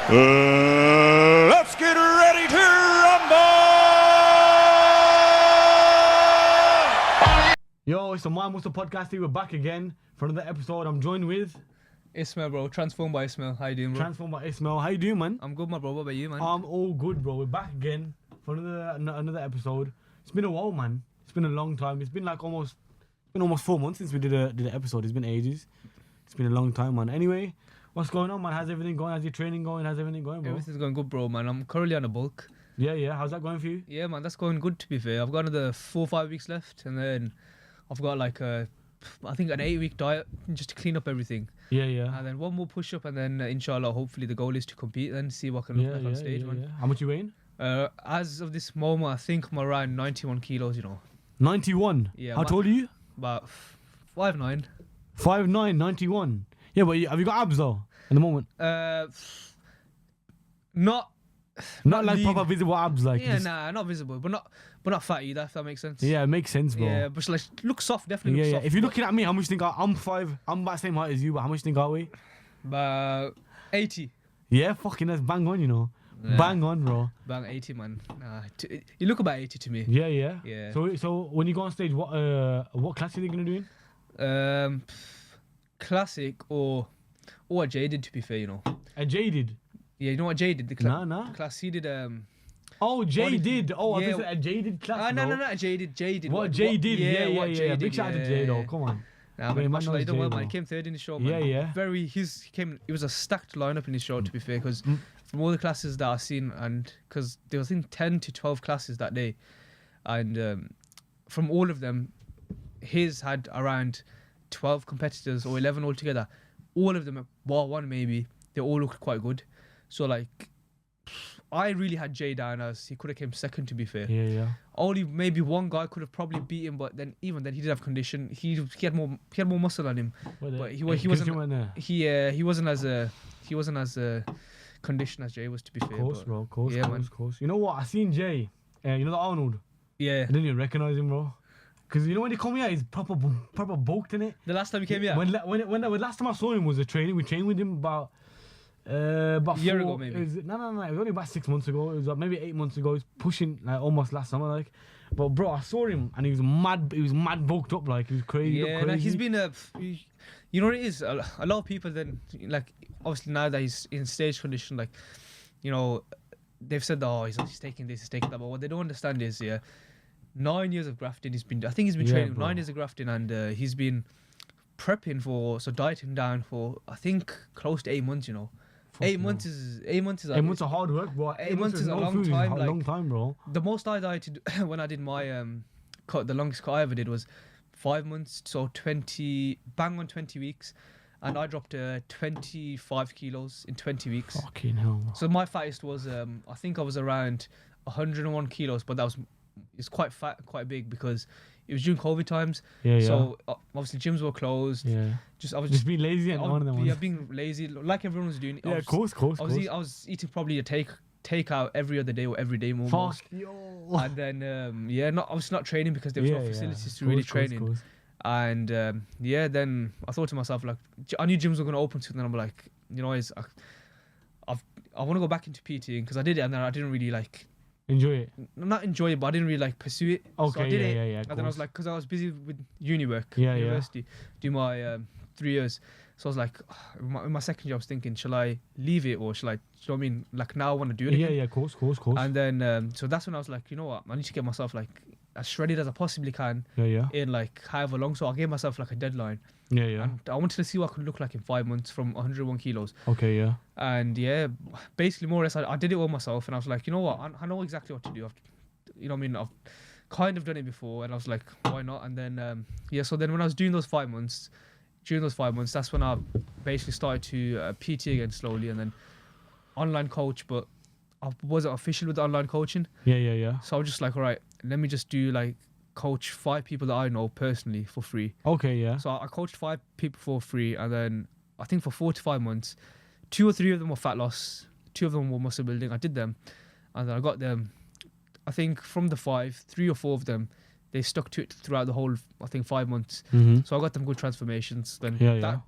Let's get ready to rumble! Yo, it's the My Monster podcast here. We're back again for another episode. I'm joined with Ismail, bro. Transformed by Ismail. How you doing, bro? Transformed by Ismail. How you doing, man? I'm good, my bro. What about you, man? I'm all good, bro. We're back again for another episode. It's been a while, man. It's been a long time. It's been almost 4 months since we did an episode. It's been ages. It's been a long time, man. Anyway, what's going on, man? How's everything going? How's your training going? How's everything going, bro? Everything's going good, bro, man. I'm currently on a bulk. Yeah. How's that going for you? Yeah, man. That's going good, to be fair. I've got another 4 or 5 weeks left, and then I've got I think an 8-week diet just to clean up everything. Yeah. And then one more push-up, and then inshallah, hopefully the goal is to compete and see what I can look like on stage, man. Yeah. How much you weighing? As of this moment, I think I'm around 91 kilos, 91? Yeah. How tall are you? About 5'9". 5'9", 91. Yeah, but have you got abs though at the moment? Not like lean. proper visible abs, like. Yeah, not visible, but not fat either, if that makes sense. Yeah, it makes sense, bro. Yeah, but look soft, definitely. Yeah. Look soft, If you're looking at me, how much do you think I'm about the same height as you, but how much do you think I weigh? About 80. Yeah, fucking that's bang on, Yeah. Bang on, bro. Bang 80, man. You look about 80 to me. Yeah. Yeah. So when you go on stage, what class are you gonna do in? Classic or a jaded, to be fair, A jaded. Yeah, you know what jaded? The Nah. The class he did. Oh, jaded. Oh, yeah. I thought a jaded class. No, bro. not jaded. What jaded? Yeah. Jaded, Big shout out to Jay, though. Come on. Nah, Yeah, man, man mashallah, he knows done well, Jay, man. He bro. came third in the show, man. Yeah. It was a stacked lineup in his show, to be fair, because from all the classes that I've seen, and because there was 10 to 12 classes that day, and from all of them, his had around 12 competitors or 11 altogether. All of them, bar one maybe, they all looked quite good. So I really had Jay down as he could have came second, to be fair. Yeah. Only maybe one guy could have probably beat him, but then even then he did have condition. He had more muscle on him, but he wasn't as conditioned as Jay was, to be fair. Of course. Man. You know what? I seen Jay. You know the Arnold. Yeah. I didn't even recognize him, bro. Because when he come here, he's proper bulked in it. The last time he came here? When last time I saw him was a training. We trained with him about a year ago, maybe. No. It was only about 6 months ago. It was maybe 8 months ago. He was pushing almost last summer, But bro, I saw him and he was mad. He was mad bulked up, he was crazy. Yeah, crazy. he's been you know what it is. A lot of people then obviously now that he's in stage condition, they've said, he's taking this, he's taking that. But what they don't understand is 9 years of grafting. He's been training 9 years of grafting, and he's been prepping dieting down for I think close to 8 months. 8 months is 8 months is 8 months of hard work, bro. 8 months is a long time. A long time, bro. The most I dieted when I did my cut, the longest cut I ever did was 5 months, so 20 weeks, and I dropped 25 kilos in 20 weeks. Fucking hell. So my fattest was I think I was around 101 kilos, but it's quite fat, quite big, because it was during COVID times. Yeah. So obviously gyms were closed. Yeah. I was just being lazy and one of them. Yeah, being lazy, like everyone was doing. Yeah, of course. I was eating probably a takeout every other day or every day more. Fuck yo. And then I was not training because there was no facilities to really train in. And then I thought to myself, I knew gyms were going to open soon, and I'm like, I want to go back into PTing, because I did it and then I didn't really enjoy it. Not enjoy it, but I didn't really pursue it. Okay, so I did it, yeah. And then I was because I was busy with university, do my 3 years. So I was in my second year, I was thinking, shall I leave it, or shall I? Do you know what I mean? Now I want to do it again. Yeah, of course. And then so that's when I was you know what? I need to get myself as shredded as I possibly can. Yeah. In however long. So I gave myself a deadline. Yeah. And I wanted to see what I could look like in 5 months from 101 kilos. Okay, yeah. And basically more or less I did it all myself, and I was you know what? I know exactly what to do. I've kind of done it before, and I was why not? And then so then when I was doing those 5 months, during those 5 months, that's when I basically started to PT again slowly, and then online coach, but I wasn't official with the online coaching. Yeah. So I was just all right, let me just do coach 5 people that I know personally for free. Okay, yeah. So I coached 5 people for free, and then I think for 4 to 5 months, 2 or 3 of them were fat loss, 2 of them were muscle building. I did them, and then I got them. I think from the 5, 3 or 4 of them, they stuck to it throughout the whole, I think, 5 months. Mm-hmm. So I got them good transformations. Then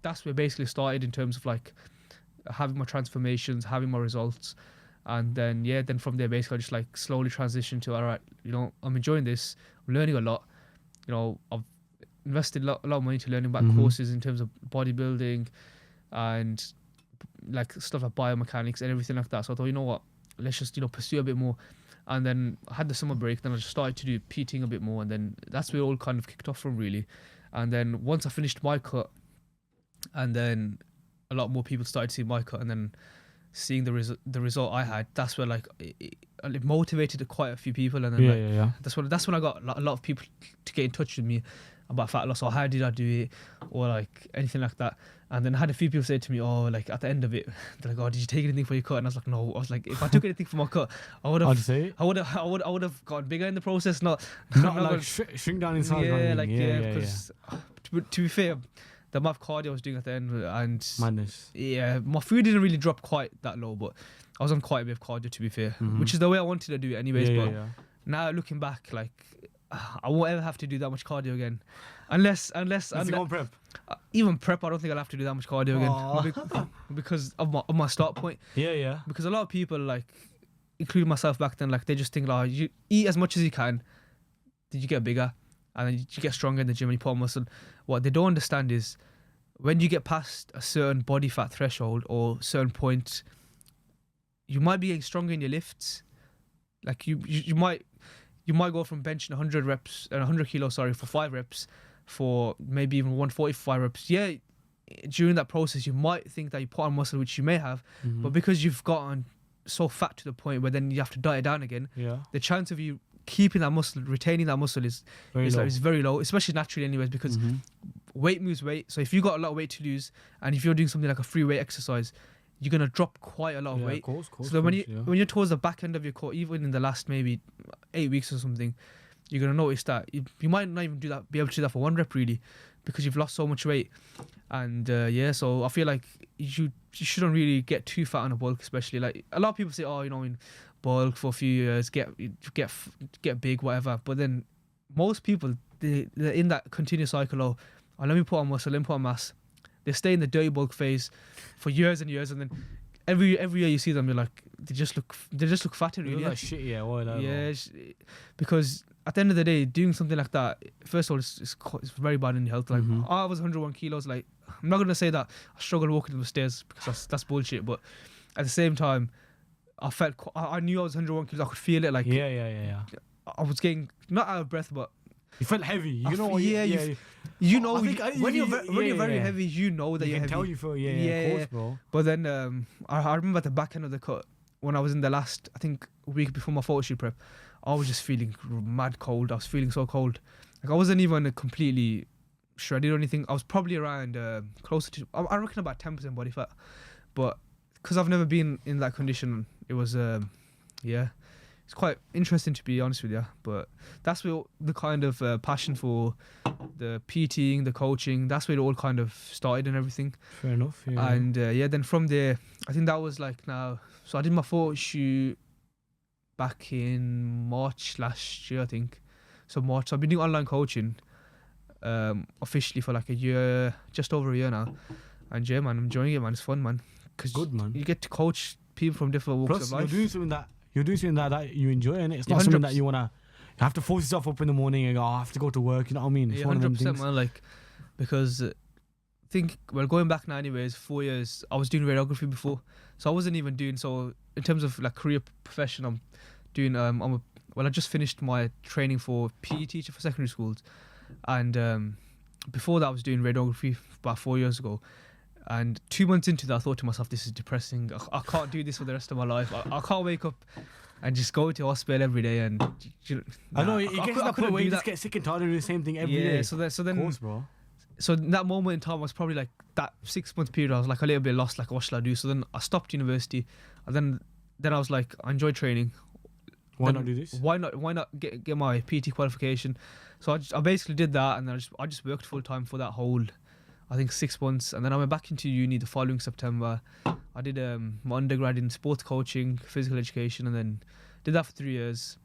that's where basically started in terms of having my transformations, having my results. And then, then from there, basically, I just like slowly transitioned to, all right, I'm enjoying this. I'm learning a lot. I've invested a lot of money to learning about courses in terms of bodybuilding and like stuff like biomechanics and everything like that. So I thought, you know what, let's just, pursue a bit more. And then I had the summer break, then I just started to do PTing a bit more. And then that's where it all kind of kicked off from, really. And then once I finished my cut, and then a lot more people started to see my cut, and then seeing the result I had, that's where like it motivated quite a few people. And then that's when I got a lot of people to get in touch with me about fat loss, or how did I do it, or like anything like that. And then I had a few people say to me, oh, like at the end of it, they're like, oh, did you take anything for your cut? And I was like, no. I was like, if I took anything for my cut, I would have gotten bigger in the process, not like shrink down inside. Because to be fair, the amount of cardio I was doing at the end, and madness. Yeah, my food didn't really drop quite that low, but I was on quite a bit of cardio, to be fair, which is the way I wanted to do it anyways. Now looking back, like I won't ever have to do that much cardio again, unless prep. Even prep, I don't think I'll have to do that much cardio again because of my start point. Yeah. Because a lot of people, like, including myself back then, like they just think like, you eat as much as you can, then you get bigger, and then you get stronger in the gym and you put on muscle. What they don't understand is when you get past a certain body fat threshold or certain point, you might be getting stronger in your lifts. Like you might go from benching 100 reps and 100 kilos, for 5 reps, for maybe even 140 for 5 reps. Yeah, during that process, you might think that you put on muscle, which you may have, but because you've gotten so fat to the point where then you have to diet down again, the chance of you keeping that muscle, retaining that muscle is very low, especially naturally anyways, because weight moves weight. So if you got a lot of weight to lose, and if you're doing something like a free weight exercise, you're gonna drop quite a lot of weight. Course, so when you're towards the back end of your cut, even in the last maybe 8 weeks or something, you're gonna notice that you might not even be able to do that for 1 rep really, because you've lost so much weight. And so I feel like you shouldn't really get too fat on a bulk, especially like a lot of people say, oh, in bulk for a few years, get big, whatever. But then most people, they're in that continuous cycle of, oh, let me put on muscle, let me put on mass. They stay in the dirty bulk phase for years and years, and then every year you see them, you're like, they just look fatter, really. Like shit, because at the end of the day, doing something like that, first of all, it's very bad in your health. Like, I was 101 kilos. Like, I'm not gonna say that I struggled walking up the stairs, because that's bullshit. But at the same time, I knew I was 101 kilos. I could feel it. Like, I was getting not out of breath, but you felt heavy. You know, when you're very heavy, you know that you're heavy. Tell you for of course, bro. But then I remember at the back end of the cut, when I was in the last, I think, week before my photo shoot prep, I was just feeling mad cold. I was feeling so cold. Like, I wasn't even completely shredded or anything. I was probably around closer to, I reckon, about 10% body fat. But because I've never been in that condition, it was it's quite interesting, to be honest with you. But that's where the kind of passion for the PTing, the coaching, that's where it all kind of started and everything. Fair enough. Yeah. And then from there, I think that was like now. So I did my photo shoot back in March last year, I think. So March. So I've been doing online coaching officially for like a year, just over a year now. And yeah, man, I'm enjoying it, man. It's fun, man. Good, man. You get to coach people from different walks of life. You're doing something that you enjoy, and it's not something that you have to force yourself up in the morning and go, I have to go to work. You know what I mean? It's 100%, man. Like, because going back now, anyways, 4 years, I was doing radiography before, so I wasn't even doing. So in terms of like career profession, I'm doing. I just finished my training for PE teacher for secondary schools, and before that, I was doing radiography about 4 years ago. And 2 months into that, I thought to myself, this is depressing. I can't do this for the rest of my life. I can't wake up and just go to hospital every day. And I know, it gets to that point where you just get sick and tired of doing the same thing every day. So then, of course, bro. So in that moment in time, I was probably like, that 6 month period, I was like a little bit lost, like, what shall I do? So then I stopped university. And then I was like, I enjoy training. Why not do this? Why not get my PT qualification? So I basically did that, and then I just worked full time for that whole, I think, 6 months. And then I went back into uni the following September. I did my undergrad in sports coaching, physical education, and then did that for 3 years.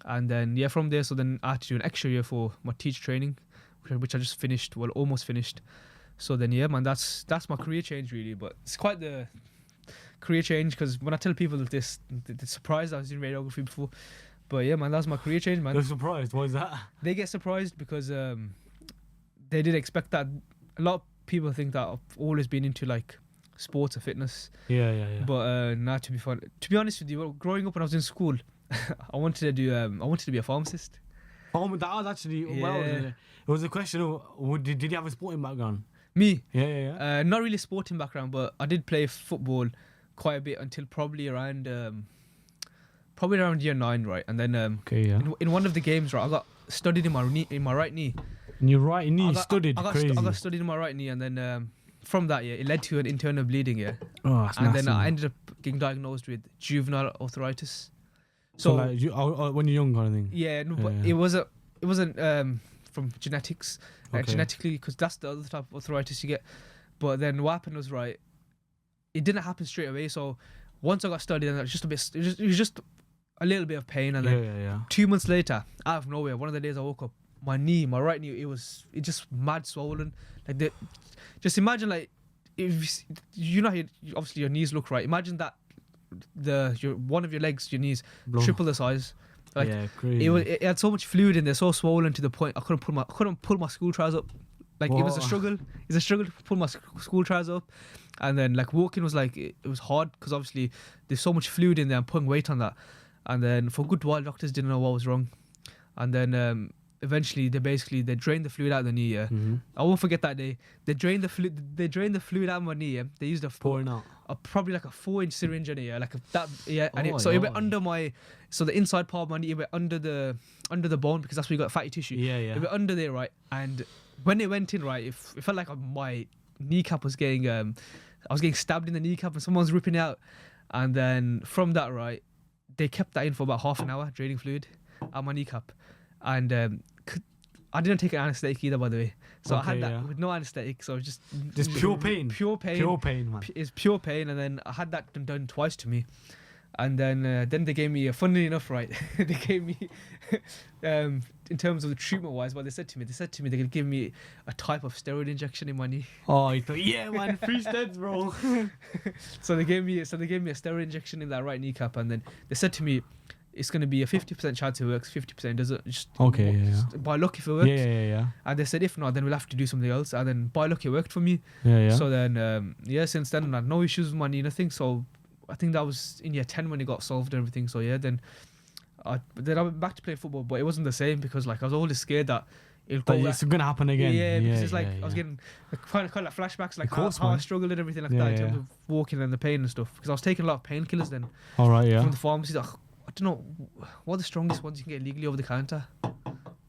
And then from there, so then I had to do an extra year for my teacher training, which I just finished, almost finished. So then man, that's my career change really. But it's quite the career change, because when I tell people this, they're surprised I was in radiography before. But yeah, man, that was my career change, man. They're surprised. Why is that? They get surprised because they didn't expect that. A lot of people think that I've always been into like sports or fitness. Yeah. But not to be fun. To be honest with you, growing up when I was in school, I wanted to be a pharmacist. Oh, that was actually it was a question of did you have a sporting background? Me? Yeah. Not really sporting background, but I did play football quite a bit until probably around year 9, right? And then in one of the games, right, I got studied in my right knee. In your right knee, studied. Crazy. I got studied in my right knee, and then from that, it led to an internal bleeding, Oh, that's and nasty, then I man. ended up getting diagnosed with juvenile arthritis. So like when you're young, kind of thing. Yeah, no, but it wasn't from genetics, genetically, because that's the other type of arthritis you get. But then what happened was, right, it didn't happen straight away. So once I got studied, and it was just a little bit of pain, and then 2 months later, out of nowhere, one of the days I woke up, my right knee, it just mad swollen. Like just imagine, like, if obviously your knees look right. Imagine that one of your legs, your knees, triple the size. Like, crazy. It had so much fluid in there, so swollen to the point I couldn't pull my school trousers up. Like, it was a struggle. It's a struggle to pull my school trousers up, and then like walking was like it was hard because obviously there's so much fluid in there. I'm putting weight on that, and then for a good while doctors didn't know what was wrong, and then eventually they drained the fluid out of the knee. I won't forget that day. They drained the fluid out of my knee. They used pouring out. Probably like a 4-inch syringe in it, and it went under the inside part of my knee. It went under the bone, because that's where you got fatty tissue. It went under there, right? And when it went in, right, it felt like my kneecap was getting I was getting stabbed in the kneecap, and someone's ripping it out. And then from that, right, they kept that in for about half an hour, draining fluid out my kneecap. And I didn't take an anesthetic either, by the way. So I had that with no anesthetic. So just pure pain. Pure pain. Pure pain, man. It's pure pain. And then I had that done twice to me. And then they gave me, funnily enough, right, they gave me, in terms of the treatment wise, what they said to me they're going to give me a type of steroid injection in my knee. Oh, you thought, yeah, man, 3 steps, bro. So they gave me a steroid injection in that right kneecap, and then they said to me, it's going to be a 50% chance it works, 50% doesn't. Just by luck if it works. Yeah. And they said if not, then we'll have to do something else. And then by luck it worked for me. Yeah. So then since then I had no issues with my knee, nothing. So I think that was in year 10 when it got solved and everything. So yeah, then I went back to play football, but it wasn't the same, because like I was always scared that it'll go. It's gonna happen again. Yeah, because it's like I was getting kind of like flashbacks, like how I struggled and everything like that in terms of walking and the pain and stuff. Because I was taking a lot of painkillers then. All right, From the pharmacy. I don't know what are the strongest ones you can get legally over the counter.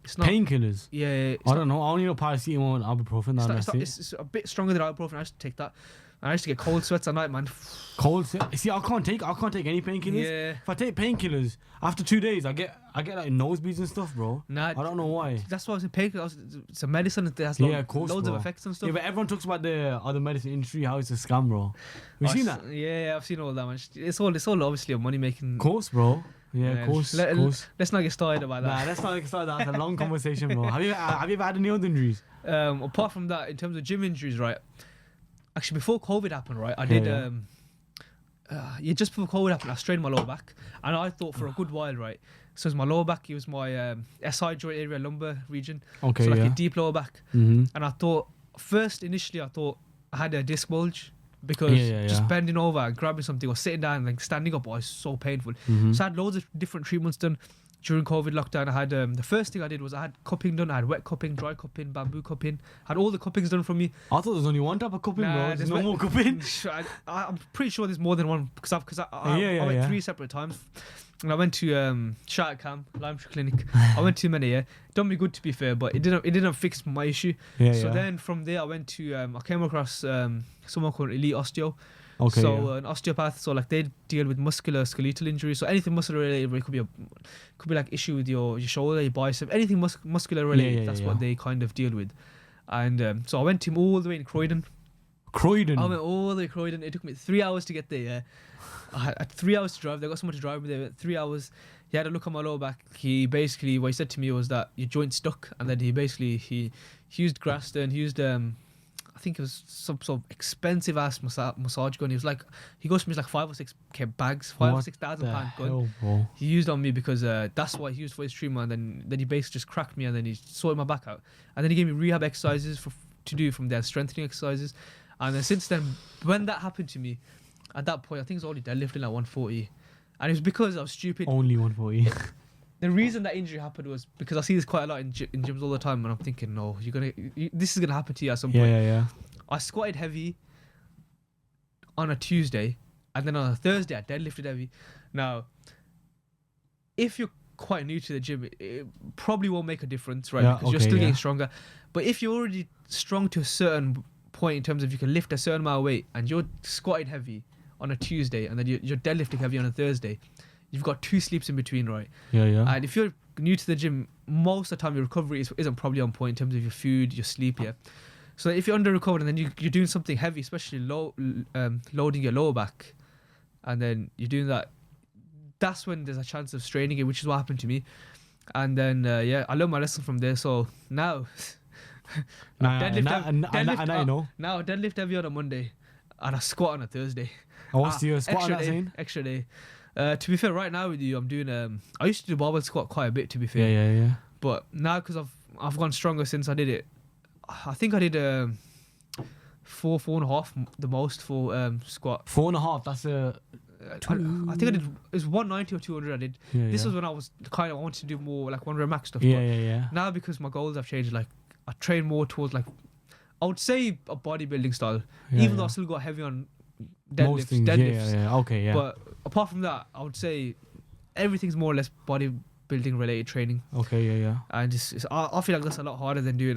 It's not painkillers. Yeah. I don't know. I only know paracetamol and ibuprofen. It's a bit stronger than ibuprofen. I used to take that. And I used to get cold sweats at night, man. Cold sweat. See, I can't take any painkillers. Yeah. If I take painkillers, after 2 days, I get like nosebleeds and stuff, bro. Nah, I don't know why. That's why I was in painkillers. It's a medicine that has loads of effects and stuff. Yeah, but everyone talks about the other medicine industry, how it's a scam, bro. Have you seen that? Yeah, I've seen all that, man. It's all obviously a money making. Course, bro. Yeah, of course. Let's not get started about that. Nah, let's not get started. That's a long conversation, bro. Have you ever had any other injuries? Apart from that, in terms of gym injuries, right? Actually, before COVID happened, right, I did. Just before COVID happened, I strained my lower back, and I thought for a good while, right. So it's my lower back. It was my SI joint area, lumbar region. Okay, so like a deep lower back. Mm-hmm. And I thought initially I thought I had a disc bulge. Because just bending over and grabbing something or sitting down and like standing up was so painful. Mm-hmm. So I had loads of different treatments done during COVID lockdown. I had the first thing I did was I had cupping done. I had wet cupping, dry cupping, bamboo cupping. I had all the cuppings done from me. I thought there was only one type of cupping, bro. There's no more cupping. I'm pretty sure there's more than one because I went 3 separate times. And I went to Shark Cam, Lime Tree Clinic. I went to many, done me good to be fair, but it didn't fix my issue. Then from there I went to I came across someone called Elite Osteo. An osteopath, so like they deal with musculoskeletal injuries. So anything muscular related, it could be like issue with your shoulder, your bicep, anything muscular related. That's what they kind of deal with. And so I went to him all the way in Croydon. I went all the way to Croydon. It took me 3 hours to get there. I had 3 hours to drive. They got someone to drive me there. 3 hours. He had a look at my lower back. What he said to me was that your joint's stuck, and then he used Grafton, he used I think it was some sort of expensive ass massage gun. He was like, he goes to me, it's like 5 or 6 bags, £5,000 or £6,000 gun. Bro? He used on me because that's what he used for his treatment. And then he basically just cracked me, and then he sorted my back out. And then he gave me rehab exercises to do from there, strengthening exercises. And then since then, when that happened to me, at that point, I think it was only deadlifting like 140. And it was because I was stupid. Only 140. The reason that injury happened was because I see this quite a lot in gyms all the time, and I'm thinking, no, this is gonna happen to you at some point. Yeah. I squatted heavy on a Tuesday, and then on a Thursday I deadlifted heavy. Now, if you're quite new to the gym, it probably won't make a difference, right? Because you're still getting stronger. But if you're already strong to a certain point in terms of you can lift a certain amount of weight, and you're squatted heavy on a Tuesday, and then you're deadlifting heavy on a Thursday, you've got 2 sleeps in between, right? Yeah. And if you're new to the gym, most of the time your recovery isn't probably on point in terms of your food, your sleep, yeah. So if you're under recovered and then you're doing something heavy, especially loading your lower back, and then you're doing that, that's when there's a chance of straining it, which is what happened to me. And then I learned my lesson from there. So now, Now I deadlift heavy on a Monday, and I squat on a Thursday. And what's your squat on that saying? Extra day. To be fair, right now with you, I'm doing. I used to do barbell squat quite a bit, to be fair. Yeah. But now, because I've gone stronger since I did it. I think I did 4.5 the most for squat. 4.5. That's I think I did. It was 190 or 200. I did. This was when I was I wanted to do more like 1 rep max stuff. Yeah. Now because my goals have changed, like I train more towards like I would say a bodybuilding style. Even though I still got heavy on deadlifts. Yeah. Okay, yeah. But apart from that, I would say everything's more or less bodybuilding related training. Okay, yeah. And I feel like that's a lot harder than doing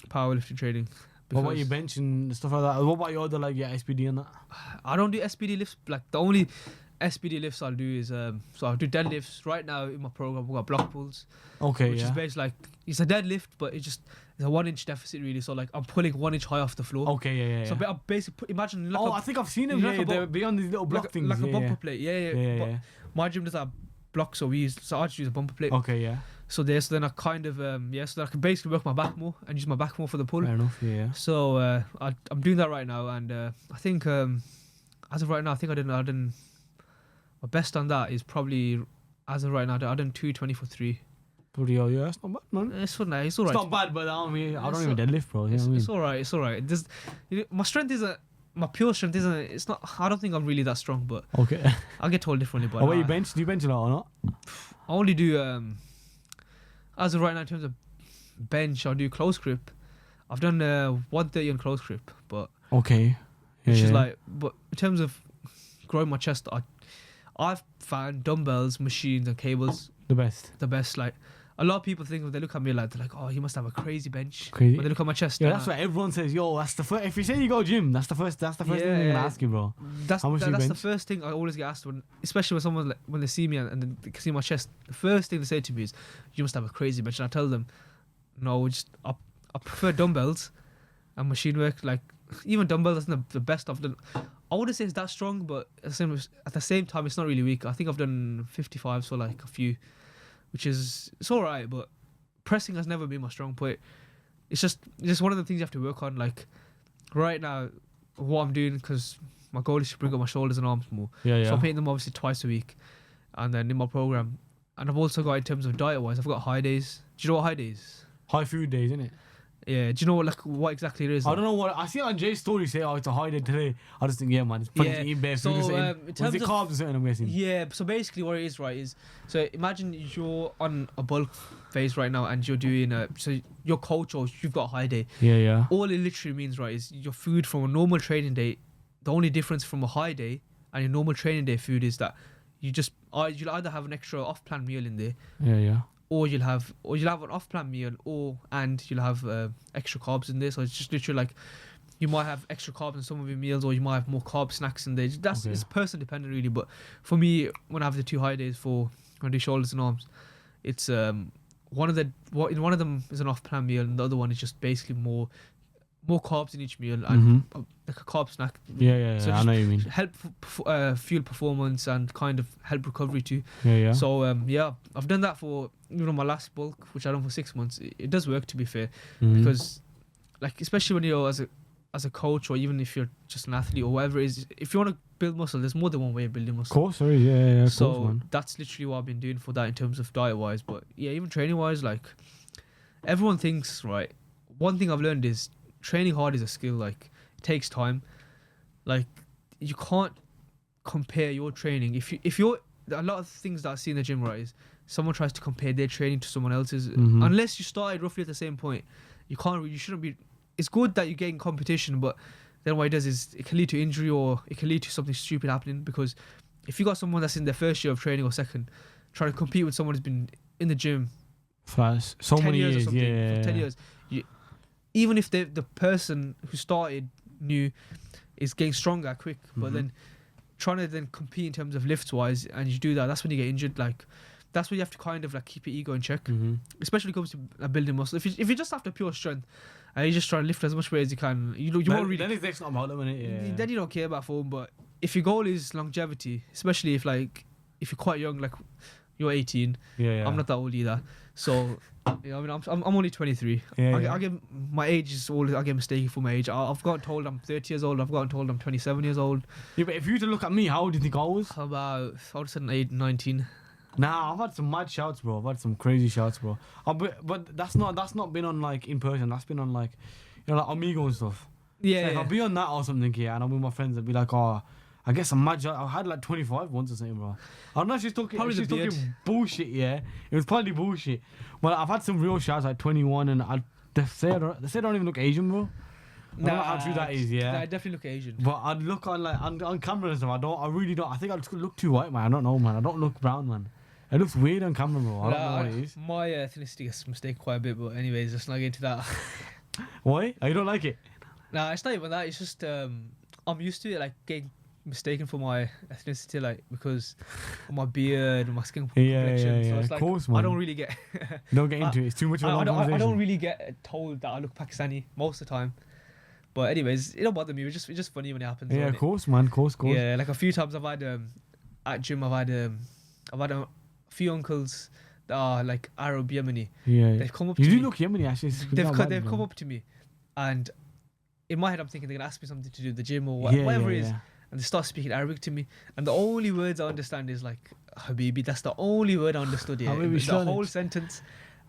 powerlifting training. What about your bench and stuff like that? What about your other like your SPD and that? I don't do SPD lifts. Like the only SPD lifts I'll do is so I'll do deadlifts. Right now in my program we've got block pulls. Okay, which is basically like it's a deadlift, but it's a 1 inch deficit really. So like I'm pulling 1 inch high off the floor. Okay, yeah. So I basically imagine. Like I think I've seen them. They're beyond these little block things. Like a bumper plate. Yeah. But my gym does have blocks, so I just use a bumper plate. Okay, yeah. So then I kind of so that I can basically work my back more and use my back more for the pull. Fair enough, yeah. So I'm doing that right now, and I think as of right now, I think I didn't. My best on that is probably as of right now. I done 220 for 3. Bloody hell, yeah, it's not bad, man. It's alright. It's not bad, but I don't even deadlift, bro. It's alright. It's alright. My strength isn't. My pure strength isn't. It's not. I don't think I'm really that strong, but okay. I get told differently. But what you bench? Do you bench a lot or not? I only do as of right now in terms of bench, I'll do close grip. I've done 130 on close grip, but okay, which is like, but in terms of growing my chest, I've found dumbbells, machines, and cables the best. Like a lot of people think when they look at me like they're like, oh, you must have a crazy bench. Crazy. When they look at my chest, yeah, that's what everyone says. Yo, that's the first. If you say you go gym, that's the first thing they're gonna ask you, bro. That's the first thing I always get asked especially when someone when they see me and they see my chest. The first thing they say to me is, you must have a crazy bench. And I tell them, no, I prefer dumbbells and machine work. Like even dumbbells isn't the best I've done. I wouldn't say it's that strong, but at the same time, it's not really weak. I think I've done 55, so like a few, which is it's all right. But pressing has never been my strong point. It's just one of the things you have to work on. Like right now, what I'm doing, because my goal is to bring up my shoulders and arms more. Yeah. So I'm hitting them obviously twice a week, and then in my program, and I've also got in terms of diet wise, I've got high days. Do you know what high days? High food days, isn't it? Yeah, do you know what exactly it is? I don't know what I see on Jay's story say. Oh, it's a high day today. I just think, yeah, man, it's probably to eat bare food. Was it carbs or something? I'm guessing. Yeah. So basically, what it is, right, is so imagine you're on a bulk phase right now, and you're doing so your coach or you've got a high day. Yeah. All it literally means, right, is your food from a normal training day. The only difference from a high day and your normal training day food is that you'll either have an extra off-plan meal in there. Yeah. Or you'll have an off-plan meal, and you'll have extra carbs in there. So it's just literally like you might have extra carbs in some of your meals, or you might have more carb snacks in there. It's person dependent really. But for me, when I have the 2 high days when I do shoulders and arms, it's one of them is an off-plan meal, and the other one is just basically more carbs in each meal and like a carb snack. Yeah. So I know what you mean. Help fuel performance and kind of help recovery too. Yeah. So I've done that for my last bulk, which I done for 6 months. It does work, to be fair, because like especially when you're as a coach, or even if you're just an athlete or whatever it is, if you want to build muscle, there's more than one way of building muscle. Of course, sorry, yeah, of So course, man. that's literally what I've been doing for that in terms of diet wise. But yeah, even training wise, like everyone thinks, right? One thing I've learned is training hard is a skill. Like it takes time. Like you can't compare your training. If you're a lot of things that I see in the gym, right, is someone tries to compare their training to someone else's. Unless you started roughly at the same point, you shouldn't be. It's good that you get in competition, but then what it does is it can lead to injury or it can lead to something stupid happening. Because if you got someone that's in their first year of training or second, trying to compete with someone who's been in the gym for so 10 many years or years, something, yeah. for 10 years, even if the person who started new is getting stronger quick, but then trying to then compete in terms of lifts wise, and you do that, that's when you get injured. Like that's when you have to kind of like keep your ego in check, especially when it comes to building muscle. If you just after pure strength and you just try to lift as much weight as you can, you won't really. Then it's not about them, innit? Yeah. Then you don't care about form. But if your goal is longevity, especially if you're quite young, like you're 18, I'm not that old either. So you know, I mean, I'm only 23. I get my age is always I get mistaken for my age. I've gotten told I'm 30 years old. I've gotten told I'm 27 years old. Yeah, but if you were to look at me, how old do you think I was? About I would say 19. Nah, I've had some mad shouts, bro. I've had some crazy shouts, bro. But that's not been on like in person. That's been on like, you know, like Amigo and stuff. Yeah, So if I'll be on that or something, and I'm with my friends, I'd be like, oh, I guess some mad shout. I had like 25 once or something, bro. I don't know if she's talking bullshit, yeah. It was probably bullshit. But I've had some real shouts like 21, and they say I don't even look Asian, bro. I don't know how true that is, yeah. Nah, I definitely look Asian. But I'd look on camera and stuff. I really don't. I think I just look too white, man. I don't know, man. I don't look brown, man. It looks weird on camera, bro. I don't know what it is. My ethnicity gets mistaken quite a bit, but anyways, let's not get into that. Why? Oh, you don't like it? Nah, it's not even that. It's just I'm used to it, like getting mistaken for my ethnicity, like because of my beard and my skin complexion. Yeah. So it's Of like course, man. I don't really get. Don't get into it. It's too much of a long conversation. I don't really get told that I look Pakistani most of the time. But anyways, it don't bother me. It's just funny when it happens. Yeah, of course, man. Of course. Yeah, like a few times I've had at gym I've had a few uncles that are like Arab Yemeni. Yeah. They've come up to me. me. You do look Yemeni, actually. They've come up to me, and in my head I'm thinking they're gonna ask me something to do with the gym or whatever it is, and they start speaking Arabic to me, and the only words I understand is like Habibi. That's the only word I understood. Yeah, the whole sentence,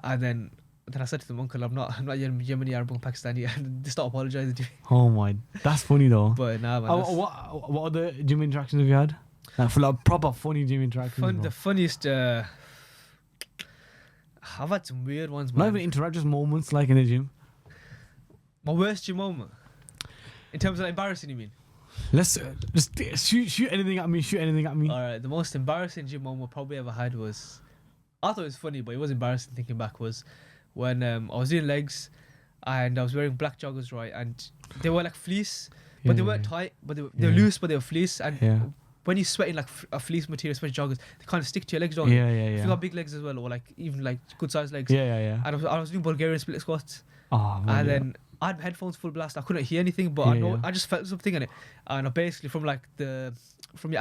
and then I said to them, Uncle, I'm not Yemeni, Arab, or Pakistani, and they start apologizing to me. Oh my, that's funny though. But nah, man. What other gym interactions have you had? For like proper funny gym interactions. The funniest. I've had some weird ones, man. Not even interact, just moments like in the gym. My worst gym moment. In terms of embarrassing, you mean? Let's just shoot anything at me. Alright, the most embarrassing gym moment I probably ever had was, I thought it was funny, but it was embarrassing thinking back, was when I was doing legs and I was wearing black joggers, right, and they were like fleece, but they weren't tight, but they were loose, but they were fleece, and when you sweat in like a fleece material, especially joggers, they kind of stick to your legs, don't they? If you got big legs as well, or like even like good sized legs. And I was doing Bulgarian split squats, and then I had headphones full blast. I couldn't hear anything, but I just felt something in it, and I basically from your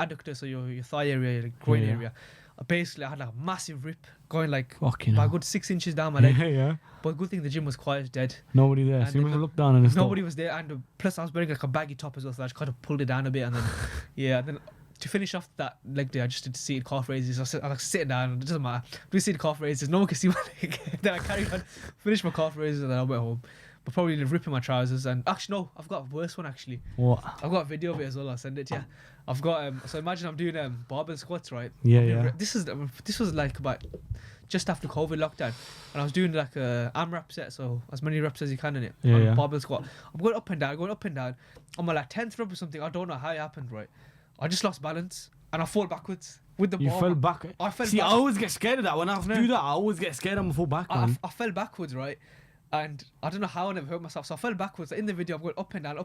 adductor, so your thigh area, like groin area, I had like a massive rip going like about a good 6 inches down my leg. But good thing the gym was quiet, dead. Nobody there. So you must have looked down and nobody was there, and plus I was wearing like a baggy top as well, so I just kind of pulled it down a bit, and then then to finish off that leg day, I just did seated calf raises. I was sitting down, it doesn't matter. Do seated calf raises, no one can see my leg. Then I carried on, finished my calf raises, and then I went home. But probably ripping my trousers, and actually no, I've got a worse one actually. What? I've got a video of it as well. I'll send it to you. I've got so imagine I'm doing barbell squats, right? This was like about just after COVID lockdown, and I was doing like a AMRAP set, so as many reps as you can in it. Barbell squat. I'm going up and down. I'm like 10th rep or something. I don't know how it happened, right? I just lost balance and I fall backwards with the ball. You fell back. I fell. See, I always get scared of that. When I do that, I always get scared and fall back. I fell backwards, right? And I don't know how I never hurt myself. So I fell backwards. In the video, I'm going up and down.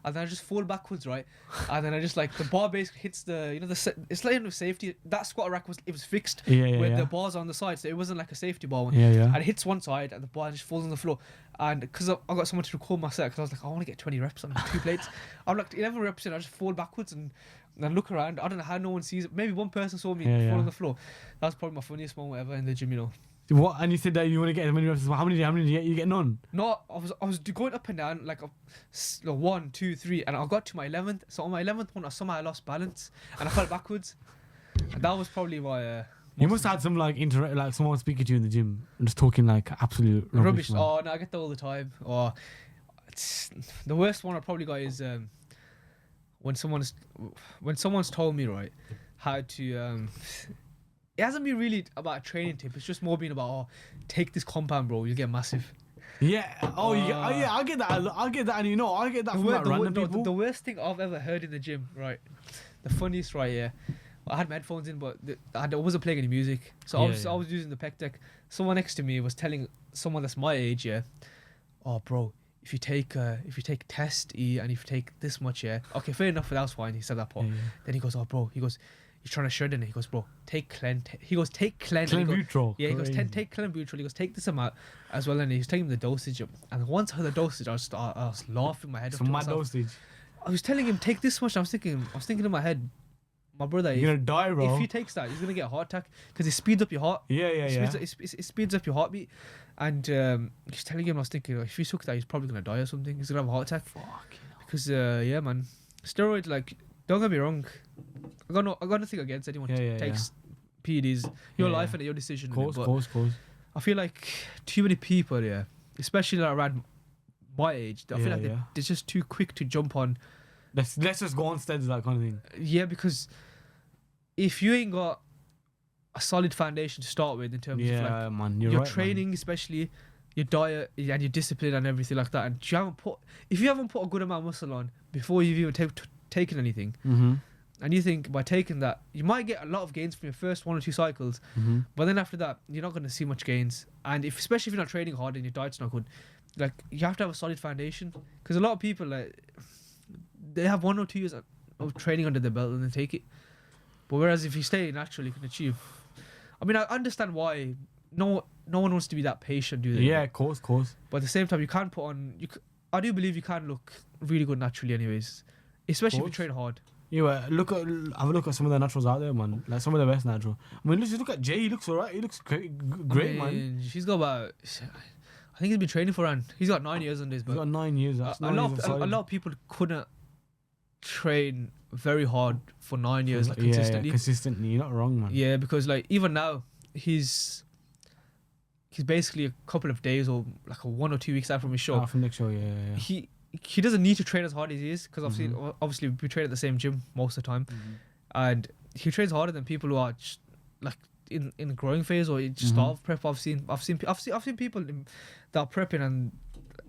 And then I just fall backwards, right? And then I just like, the bar basically hits it's like no safety. That squat rack was fixed with the bars on the side. So it wasn't like a safety bar one. And it hits one side and the bar just falls on the floor. And because I got someone to record my set, because I was like, I want to get 20 reps on 2 plates. I'm like 11 reps in, I just fall backwards and And I look around. I don't know how no one sees it. Maybe one person saw me Yeah, fall yeah. on the floor. That's probably my funniest moment ever in the gym. You know. What? And you said that you want to get as many reps as well. How many did you get? You getting on? No, I was going up and down like 1, 2, 3, and I got to my 11th. So on my 11th one, I somehow lost balance and I fell backwards. And that was probably my. You must have had some like like someone speaking to you in the gym and just talking like absolute Rubbish. man. Oh no, I get that all the time. Or the worst one I probably got is when someone's told me right how to it hasn't been really about a training tip. It's just more been about take this compound, bro. You'll get massive. Yeah. Yeah. I get that. I get that, and you know, I get that from like random people. The worst thing I've ever heard in the gym, right? The funniest, right? Yeah. I had my headphones in, but I wasn't playing any music, so I was using the pec deck. Someone next to me was telling someone that's my age, yeah, oh, bro, if you take test E and if you take this much, yeah, okay, fair enough, that was fine. He said that part. Yeah. Then he goes, oh, bro, he goes, you're trying to shred in it. He goes, bro, take Clen. He goes, take Clen. Clenbuterol. Yeah, he goes, take Clenbuterol. He goes, take this amount as well. And he's taking the dosage. And once I heard the dosage, I was laughing my head off. Some mad dosage. I was telling him, take this much. I was thinking in my head, my brother, you're gonna die, bro. If he takes that, he's gonna get a heart attack because it speeds up your heart. It speeds up your heartbeat. And he's telling him, I was thinking, if he took that, he's probably gonna die or something. He's gonna have a heart attack. Fuck. Because yeah, man, steroids, like, don't get me wrong. I got nothing against anyone who takes PEDs. Your life and your decision. Of course. I feel like too many people, especially like around my age, I feel like they're just too quick to jump on. Let's just go on steads, that kind of thing. Yeah, because if you ain't got a solid foundation to start with in terms of like man, your right, training, man. Especially your diet and your discipline and everything like that, and if you haven't put a good amount of muscle on before you've even taken anything, and you think by taking that you might get a lot of gains from your first 1 or 2 cycles, but then after that you're not going to see much gains. And especially if you're not training hard and your diet's not good, like, you have to have a solid foundation. Because a lot of people, like, they have 1 or 2 years of training under their belt and they take it. But whereas if you stay natural, you can achieve. I mean, I understand why no one wants to be that patient, do they? Yeah, of course. But at the same time, you can't put on. I do believe you can look really good naturally, anyways. Especially if you train hard. Yeah, have a look at some of the naturals out there, man. Like some of the best natural. I mean, just look at Jay. He looks alright. He looks great, man. She's got about. I think he's been training for around. He's got 9 years on this. But he's got 9 years. A lot of people couldn't train very hard for 9 years, like, consistently. Yeah, consistently. You're not wrong, man. Yeah, because like even now, he's basically a couple of days or like 1 or 2 weeks out from his show. From next show, yeah. He doesn't need to train as hard as he is, because obviously we train at the same gym most of the time, and he trains harder than people who are just, like, in the growing phase or just start prep. I've seen people that are prepping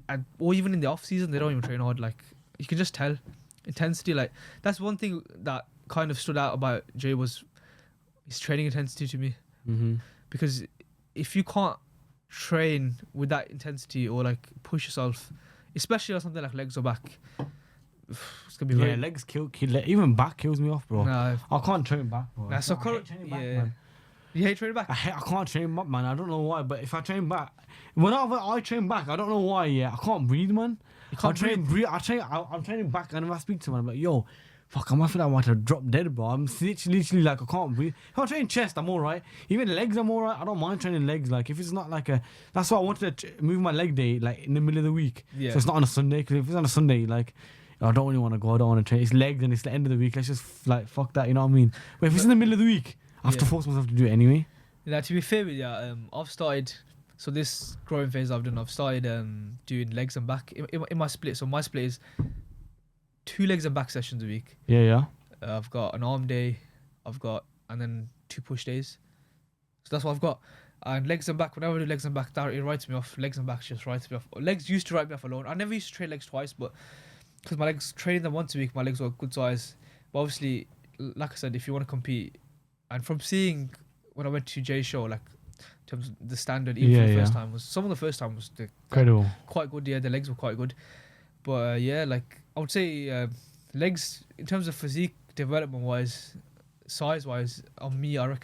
and or even in the off season they don't even train hard. Like, you can just tell intensity. Like, that's one thing that kind of stood out about Jay was his training intensity to me. Because if you can't train with that intensity or like push yourself, especially on something like legs or back, it's gonna be very... legs kill. Even back kills me off, bro. Nah, I can't train back, bro. Nah, so I hate training back, man. You hate training back? I can't train back, man. I don't know why, but if I train back, whenever I train back, I don't know why. I can't breathe, man. You can't breathe. I'm training back, and if I speak to someone, I'm like, yo, fuck, I feel like I want to drop dead, bro. I'm literally like, I can't breathe. If I train chest, I'm alright. Even legs, I'm alright. I don't mind training legs. Like, if it's not like that's why I wanted to move my leg day, like, in the middle of the week. Yeah. So it's not on a Sunday, because if it's on a Sunday, like, I don't really want to go. I don't want to train. It's legs, and it's the end of the week. Let's just, like, fuck that, you know what I mean? But if it's in the middle of the week, I have to force myself to do it anyway. Yeah, to be fair with you, I've started. So this growing phase I've started doing legs and back in my split. So my split is 2 legs and back sessions a week. Yeah. I've got an arm day, and then 2 push days. So that's what I've got. And legs and back, whenever I do legs and back, that it writes me off. Legs and back just writes me off. Legs used to write me off alone. I never used to train legs twice, but because my legs, training them once a week, my legs were a good size. But obviously, like I said, if you want to compete, and from seeing when I went to Jay's show, like, in terms of the standard, even for the first time, some of the first time was incredible, quite good. Yeah, the legs were quite good. But like, I would say legs, in terms of physique development wise, size wise, on me, I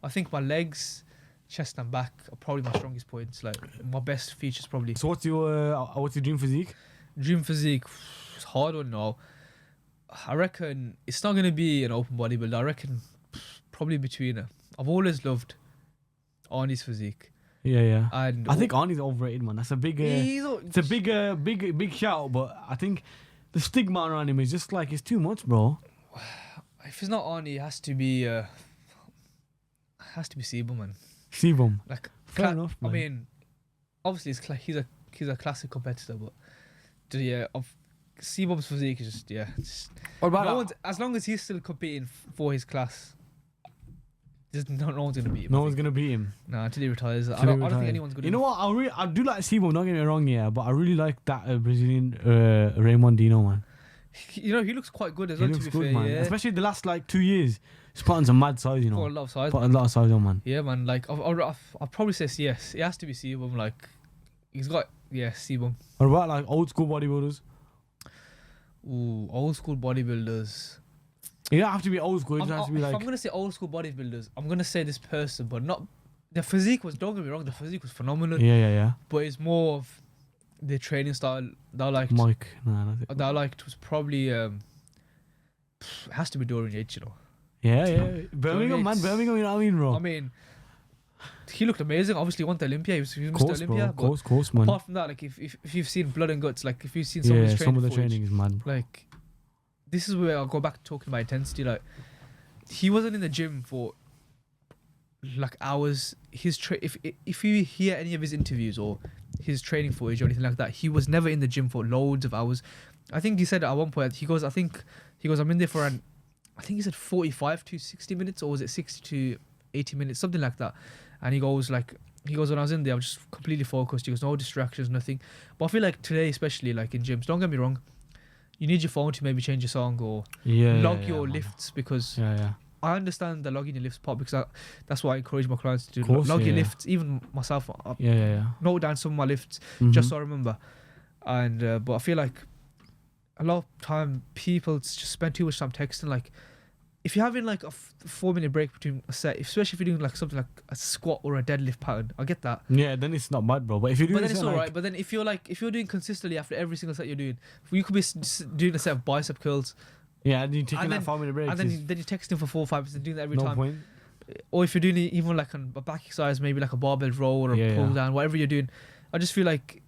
think my legs, chest and back are probably my strongest points. Like, my best features probably. So what's your dream physique? Dream physique, it's hard one now. I reckon it's not gonna be an open bodybuilder. I reckon probably between. I've always loved Arnie's physique. Yeah. And I think Arnie's overrated, man. That's a big. It's a big shout, but I think the stigma around him is just like it's too much, bro. If it's not Arnie, it has to be Sibo, man. Sibo. Like fair enough, man. I mean, obviously he's a classic competitor, but Sibo's physique is just What about as long as he's still competing for his class, no one's gonna beat him. No one's gonna beat him. Nah, until he retires. I don't think anyone's gonna. You know what? I do like Sibo. Don't get me wrong, yeah, but I really like that Brazilian Raymondino, man. You know, he looks quite good as He well. looks To be good, fair, man. yeah. Especially the last like 2 years, he's putting some mad size, you know. Put a lot of size. Put a lot of size on, man. Yeah, man. Like I'll probably say yes. It has to be Sibo. Like he's got Sibo. What about like old school bodybuilders? Ooh, old school bodybuilders. You don't have to be old school. It just has to be if like. I'm gonna say old school bodybuilders, I'm gonna say this person, but not the physique was. Don't get me wrong, the physique was phenomenal. Yeah. But it's more of the training style that I liked. Mike, nah, That I liked was probably it has to be Dorian Yates, you know. Yeah. Birmingham, man. Birmingham, you know what I mean, bro? I mean, he looked amazing. Obviously, he won the Olympia. He was Mr. Course, Olympia. bro. Course, man. Apart from that, like if you've seen Blood and Guts, like if you've seen some of his training, some of the footage, training is mad. like this is where I'll go back to talking about intensity. Like he wasn't in the gym for like hours. If you hear any of his interviews or his training footage or anything like that, he was never in the gym for loads of hours. I think he said at one point I'm in there for I think he said 45 to 60 minutes, or was it 60 to 80 minutes, something like that. And he goes when I was in there, I was just completely focused. He goes, no distractions, nothing. But I feel like today, especially like in gyms, don't get me wrong, you need your phone to maybe change your song or log your lifts, because I understand the logging your lifts part, because that's what I encourage my clients to do. Course, log your lifts, even myself. Note down some of my lifts just so I remember. And but I feel like a lot of time people just spend too much time texting. Like if you're having like a 4-minute break between a set, especially if you're doing like something like a squat or a deadlift pattern, I get that. Yeah, then it's not bad, bro. But if you're doing, then it's alright. But then if you're doing consistently after every single set you're doing, you could be doing a set of bicep curls. Yeah, and you're taking that 5-minute break. And then you're texting for 4 or 5 minutes, doing that every time. No point. Or if you're doing it even like a back exercise, maybe like a barbell row or a pull down, whatever you're doing, I just feel like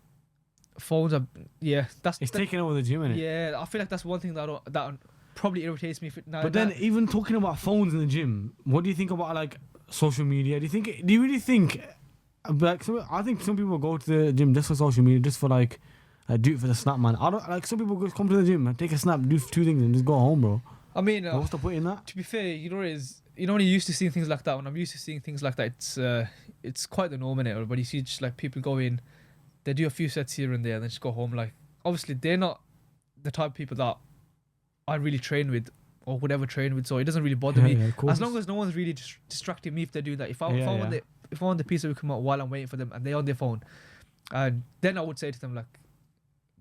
phones are it's taking over the gym, innit? Yeah, I feel like that's one thing that probably irritates me. But then even talking about phones in the gym, what do you think about like social media? Do you really think like I think some people go to the gym just for social media, just for like do it for the snap, man. I don't like some people just come to the gym and take a snap, do 2 things and just go home, bro. I mean, what's the point in that? To be fair, you know when you're used to seeing things like that. When I'm used to seeing things like that, it's quite the norm in it. But you see just like people go in, they do a few sets here and there, and then just go home. Like obviously they're not the type of people that I really train with or would ever train with, so it doesn't really bother me as long as no one's really distracting me. If they're doing that, if I want the piece of equipment while I'm waiting for them and they're on their phone, and then I would say to them like,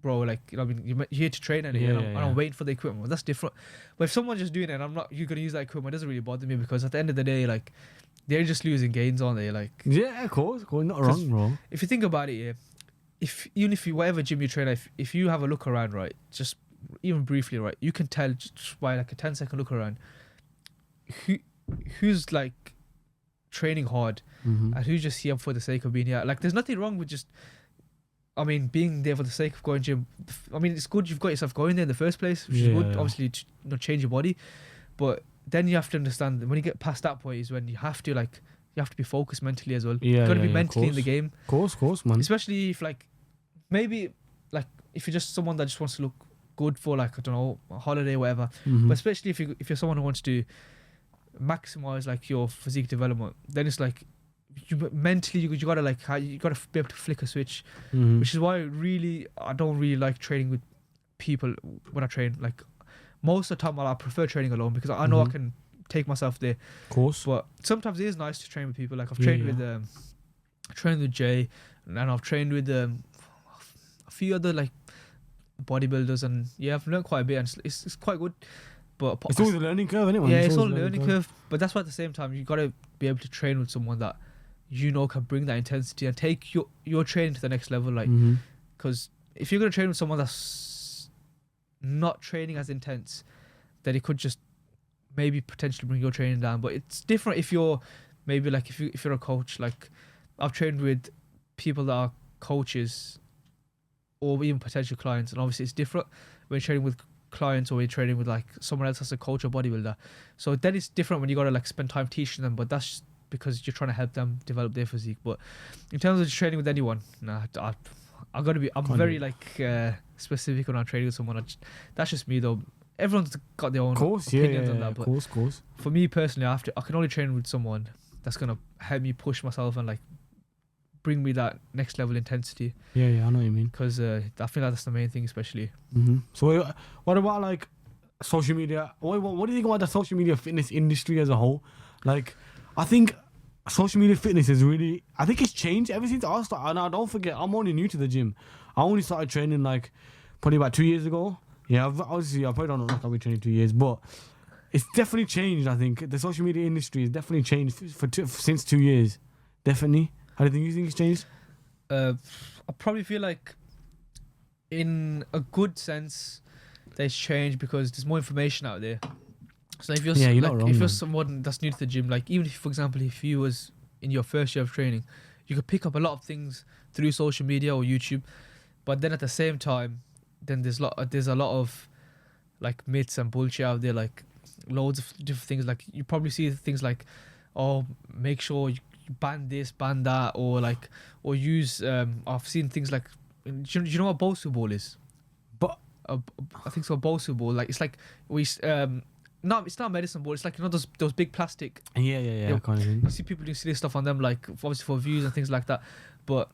bro, like, you know, I mean, you're here to train and I'm waiting for the equipment. Well, that's different. But if someone's just doing it and you're gonna use that equipment, it doesn't really bother me, because at the end of the day, like, they're just losing gains, aren't they? Like, yeah, of course, not wrong, bro. If you think about it, even if you whatever gym you train, if you have a look around, right, just even briefly, right, you can tell just by like a 10-second look around who's like training hard and who's just here for the sake of being here. Like, there's nothing wrong with just, I mean, being there for the sake of going gym. I mean, it's good you've got yourself going there in the first place, which is good, obviously, to change your body. But then you have to understand that when you get past that point is when you have to be focused mentally as well. You've got to be mentally in the game. Of course, man. Especially if like, maybe like if you're just someone that just wants to look good for like, I don't know, a holiday or whatever. But especially if you're someone who wants to maximize like your physique development, then it's like, you gotta be able to flick a switch, which is why really I don't really like training with people when I train. Like most of the time I prefer training alone, because I know I can take myself there. Of course. But sometimes it is nice to train with people. Like I've trained with Jay, and I've trained with a few other like bodybuilders, and I've learned quite a bit, and it's quite good. But it's always a learning curve, isn't it? Yeah, it's all a learning curve. But that's why at the same time you gotta be able to train with someone that you know can bring that intensity and take your training to the next level. Like, because if you're gonna train with someone that's not training as intense, then it could just maybe potentially bring your training down. But it's different if you're maybe like if you're a coach. Like I've trained with people that are coaches or even potential clients, and obviously it's different when you're training with clients or when you're training with like someone else as a coach or bodybuilder. So then it's different when you gotta like spend time teaching them, but that's just because you're trying to help them develop their physique. But in terms of just training with anyone, I'm very like specific when I'm training with someone. That's just me though. Everyone's got their own opinions on that. But of course. For me personally, I can only train with someone that's gonna help me push myself and like bring me that next level intensity. Yeah, I know what you mean. Because I feel like that's the main thing, especially. So what about like social media? What do you think about the social media fitness industry as a whole? Like, I think social media fitness is really, I think it's changed ever since I started. And I don't forget, I'm only new to the gym. I only started training like probably about 2 years ago. Yeah, I probably don't know like I've been training 2 years, but it's definitely changed. I think the social media industry has definitely changed since 2 years. Definitely. How do you think it's changed? I probably feel like in a good sense there's changed because there's more information out there. So if you're you're someone that's new to the gym, like even if, for example, if you was in your first year of training, you could pick up a lot of things through social media or YouTube, but then at the same time, then there's a lot of like myths and bullshit out there, like loads of different things. Like you probably see things like, oh, make sure you ban this, ban that, or use. I've seen things like, do you know what Bosu ball is? But I think so. Bosu ball, like it's like it's not a medicine ball. It's like, you know, those big plastic. Yeah, kind of thing. You see people doing silly stuff on them, like obviously for views and things like that. But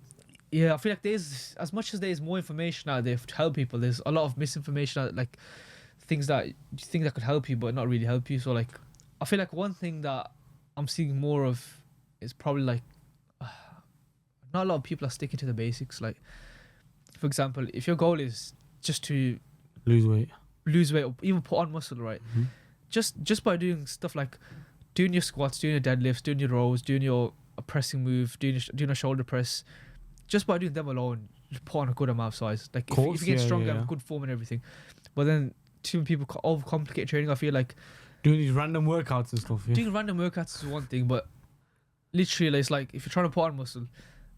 yeah, I feel like there's, as much as there's more information out there to help people, there's a lot of misinformation out, like things that you think that could help you but not really help you. So like, I feel like one thing that I'm seeing more of is probably like not a lot of people are sticking to the basics. Like, for example, if your goal is just to lose weight or even put on muscle, right? Just by doing stuff like doing your squats, doing your deadlifts, doing your rows, doing your pressing move, doing a shoulder press, just by doing them alone, you put on a good amount of size. Like if you get stronger, have good form and everything. But then too many people overcomplicate training. I feel like doing these random workouts and stuff. Yeah. Doing random workouts is one thing, but literally, it's like if you're trying to put on muscle,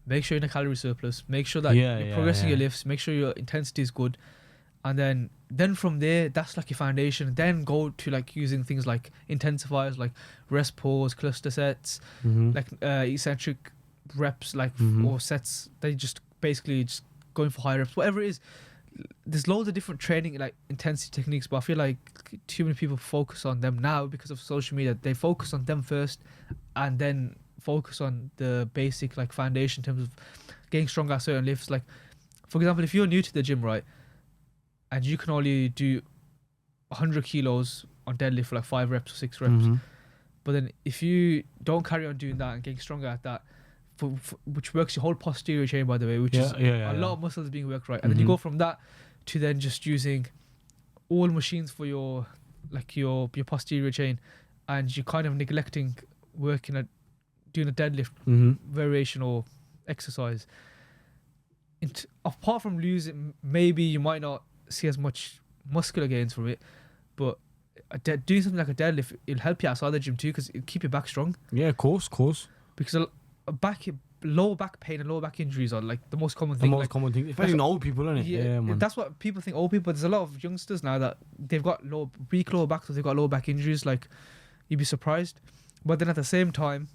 make sure you're in a calorie surplus. Make sure that you're progressing your lifts. Make sure your intensity is good, and then from there, that's like your foundation. Then go to like using things like intensifiers, like rest pause, cluster sets, like eccentric reps, like or sets. They just basically just going for high reps, whatever it is. There's loads of different training like intensity techniques, but I feel like too many people focus on them now because of social media. They focus on them first, and then focus on the basic like foundation in terms of getting stronger at certain lifts. Like, for example, if you're new to the gym, right, and you can only do 100 kilos on deadlift for like 5 reps or 6 reps, but then if you don't carry on doing that and getting stronger at that, which works your whole posterior chain, by the way, which is a lot of muscles being worked, right, and then you go from that to then just using all machines for your posterior chain, and you're kind of neglecting working at doing a deadlift variation or exercise. Apart from losing, maybe you might not see as much muscular gains from it, but doing something like a deadlift, it'll help you outside the gym too, because it'll keep your back strong. Yeah, of course. Because lower back pain and lower back injuries are like the most common thing. Especially in old people, isn't it? Yeah, man. That's what people think. Old people. There's a lot of youngsters now that they've got weak lower backs, so they've got lower back injuries. Like, you'd be surprised. But then at the same time,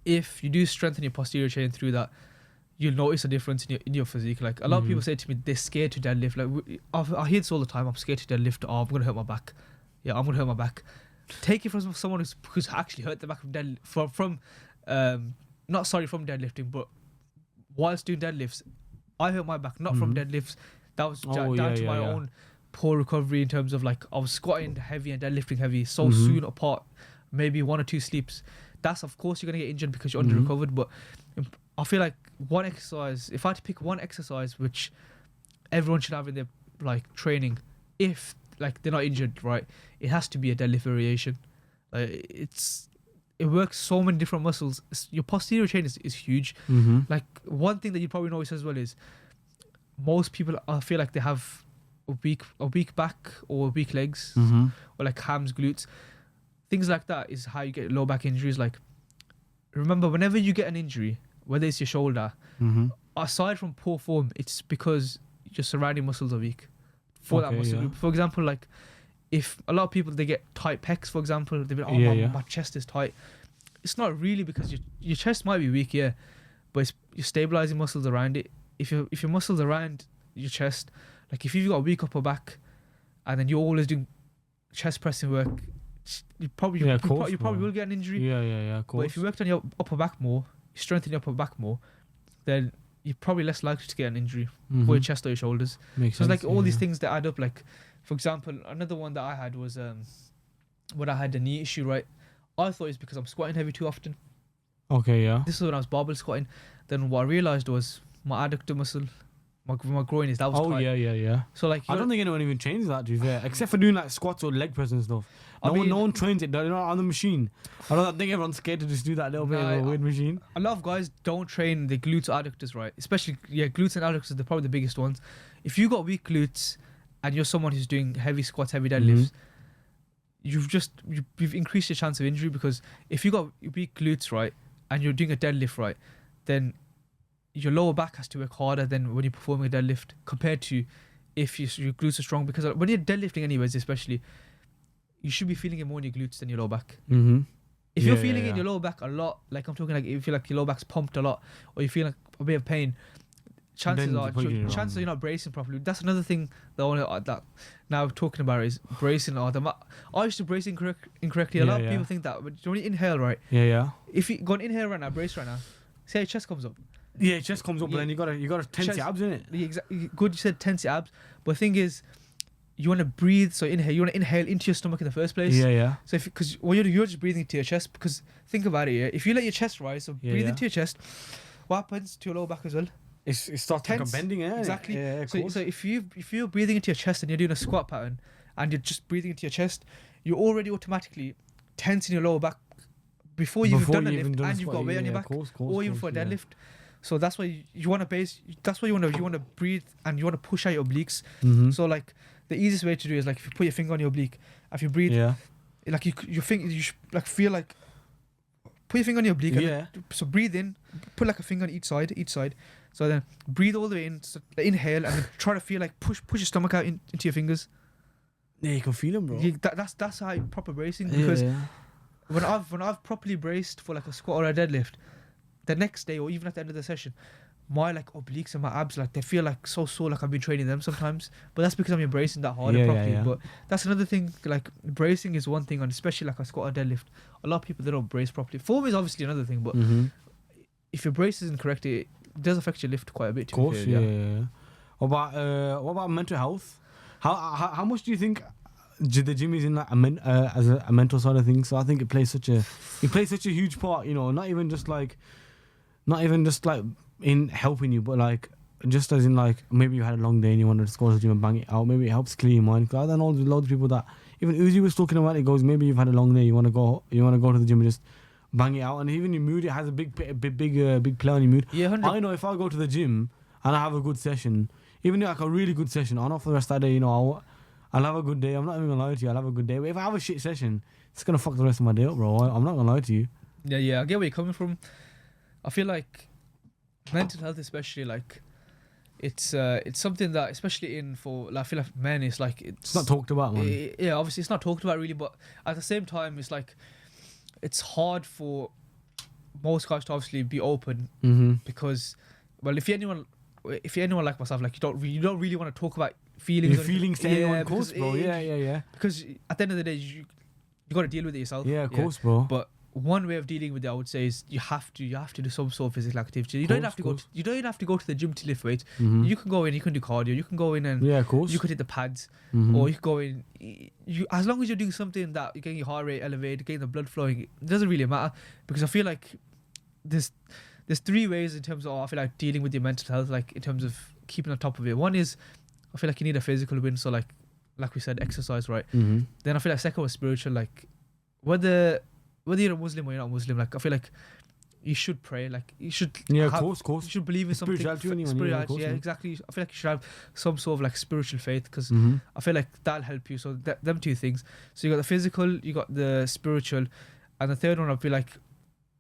if you do strengthen your posterior chain through that, you'll notice a difference in your physique. Like, a lot of people say to me, they're scared to deadlift. Like, I hear this all the time. I'm scared to deadlift. Oh, I'm gonna hurt my back. Yeah, I'm gonna hurt my back. Take it from someone who's actually hurt the back from deadlift from deadlifting, but whilst doing deadlifts, I hurt my back not from deadlifts. That was down to my own poor recovery in terms of like I was squatting heavy and deadlifting heavy so soon apart, maybe 1 or 2 sleeps. That's, of course, you're gonna get injured because you're under recovered. But I feel like one exercise, if I had to pick one exercise which everyone should have in their like training, if like they're not injured, right, it has to be a deadlift variation. It works so many different muscles. Your posterior chain is huge. Like, one thing that you probably notice as well is most people, I feel like they have a weak back or weak legs, or like hams, glutes, things like that is how you get low back injuries. Like, remember, whenever you get an injury, whether it's your shoulder, aside from poor form, it's because your surrounding muscles are weak for that muscle group. For example, like if a lot of people, they get tight pecs, for example, they'll be like, my chest is tight. It's not really because your chest might be weak, but it's your stabilizing muscles around it. If your muscles around your chest, like if you've got a weak upper back and then you're always doing chest pressing work, you probably will get an injury. Of course. But if you worked on your upper back more, you strengthen your upper back more, then you're probably less likely to get an injury for your chest or your shoulders. Makes so sense, it's like all these things that add up. Like, for example, another one that I had was when I had a knee issue, right? I thought it's because I'm squatting heavy too often. Okay, yeah. This is when I was barbell squatting. Then what I realised was my adductor muscle, my groin that was tight. Yeah. So like, I don't think anyone even trains that, to be fair, except for doing like squats or leg press and stuff. No one trains it. They're not on the machine. I don't think everyone's scared to just do that little bit of a weird machine. A lot of guys don't train the glutes or adductors, right? Especially glutes and adductors are probably the biggest ones. If you got weak glutes and you're someone who's doing heavy squats, heavy deadlifts, you've increased your chance of injury, because if you got weak glutes, right, and you're doing a deadlift, right, then your lower back has to work harder than when you're performing a deadlift compared to if your glutes are strong. Because when you're deadlifting anyways, especially, you should be feeling it more in your glutes than your lower back. If you're feeling it in your lower back a lot, like I'm talking like if you feel like your lower back's pumped a lot, or you feel like a bit of pain, chances are you're not bracing properly. That's another thing that now talking about is bracing. I used to brace incorrectly. A lot of people think that, but when you inhale, right? If you go and inhale right now, brace right now, say your chest comes up. Yeah, chest comes up, but then you gotta tense your abs, innit? Exactly. Good, you said tense your abs. But the thing is, you want to breathe. So you want to inhale into your stomach in the first place. So because when you're just breathing to your chest, because think about it. If you let your chest rise, so breathe into your chest, what happens to your lower back as well? It starts like a bending, Exactly. Yeah, so if you're breathing into your chest and you're doing a squat pattern and you're just breathing into your chest, you're already automatically tensing your lower back before you've done a lift and you've got weight on your back, or even for a deadlift. So that's why you want to base. That's why you want to breathe and you want to push out your obliques. So like the easiest way to do is like if you put your finger on your oblique, if you breathe, like you should like feel like put your finger on your oblique. So breathe in, put like a finger on each side. So then breathe all the way in, so inhale, and then try to feel like push your stomach out into your fingers. Yeah, you can feel them, bro. That's how proper bracing. Because when I've properly braced for like a squat or a deadlift, the next day or even at the end of the session, my like obliques and my abs, like they feel like so sore, like I've been training them sometimes. But that's because I'm bracing that hard and properly. But that's another thing. Like bracing is one thing, and especially like a squat or deadlift, a lot of people, they don't brace properly. Form is obviously another thing, but if your brace isn't correct, it does affect your lift quite a bit. Of course, yeah. What about mental health? How much do you think the gym is in like as a mental side of things? So I think it plays such a huge part. You know, not even just like in helping you, but like just as in like maybe you had a long day and you wanted to go to the gym and bang it out. Maybe it helps clear your mind. Because I know there's loads of people that even Uzi was talking about. It goes, maybe you've had a long day, you want to go to the gym and just bang it out, and even your mood, it has a big play on your mood. I know if I go to the gym and I have a good session, even like a really good session, I know for the rest of that day, you know, I'll have a good day. I'm not even gonna lie to you, I'll have a good day. But if I have a shit session, it's gonna fuck the rest of my day up, bro. I'm not gonna lie to you. Yeah, I get where you're coming from. I feel like mental health, especially, like it's something that, especially I feel like men, it's like it's not talked about, man. Obviously it's not talked about really, but at the same time, it's like it's hard for most guys to obviously be open because, well, if you're anyone like myself, like you don't really want to talk about feelings. Your feelings to anyone, of course, bro. Yeah. Because at the end of the day, you got to deal with it yourself. Yeah, of course, bro. But one way of dealing with it, I would say, is you have to do some sort of physical activity. You don't have to go to the gym to lift weights. You can go in, you can do cardio, you can go in and of course, you could hit the pads, or you can go in. As long as you're doing something that you're getting your heart rate elevated, getting the blood flowing, it doesn't really matter. Because I feel like there's three ways in terms of, I feel like, dealing with your mental health, like in terms of keeping on top of it. One is, I feel like you need a physical win, so like we said, exercise, right? Then I feel like second was spiritual, like whether you're a Muslim or you're not Muslim, like I feel like you should pray. Like you should. Yeah, have, of course. You should believe in something. Spirituality, anyone, Spirituality, of course, yeah, man. exactly. I feel like you should have some sort of like spiritual faith because Mhm. I feel like that'll help you. So them two things. So you got the physical, you got the spiritual, and the third one I feel like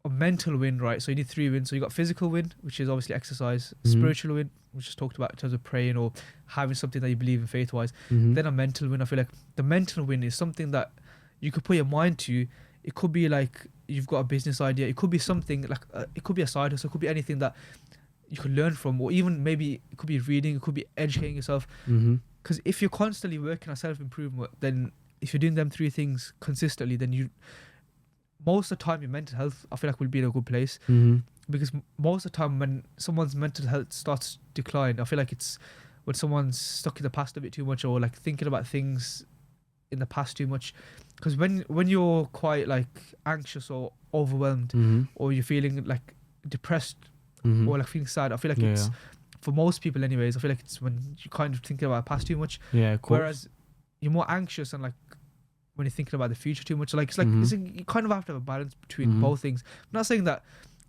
a mental win, right? So you need 3 wins. So you got physical win, which is obviously exercise. Mhm. Spiritual win, which is talked about in terms of praying or having something that you believe in faith wise. Mhm. Then a mental win. I feel like the mental win is something that you could put your mind to. It could be like you've got a business idea. It could be something like it could be a side hustle. It could be anything that you could learn from, or even maybe it could be reading. It could be educating yourself. Mhm. Because if you're constantly working on self-improvement, then if you're doing them 3 things consistently, then you most of the time your mental health I feel like will be in a good place. Mhm. Because most of the time when someone's mental health starts to decline, I feel like it's when someone's stuck in the past a bit too much, or like thinking about things in the past too much. Because when you're quite like anxious or overwhelmed, Mhm. or you're feeling like depressed Mhm. or like feeling sad, I feel like Yeah, it's for most people anyways, I feel like it's when you're kind of thinking about the past too much. yeah, of course. Whereas you're more anxious and like when you're thinking about the future too much. So like it's like Mhm. you kind of have to have a balance between Mhm. both things. I'm not saying that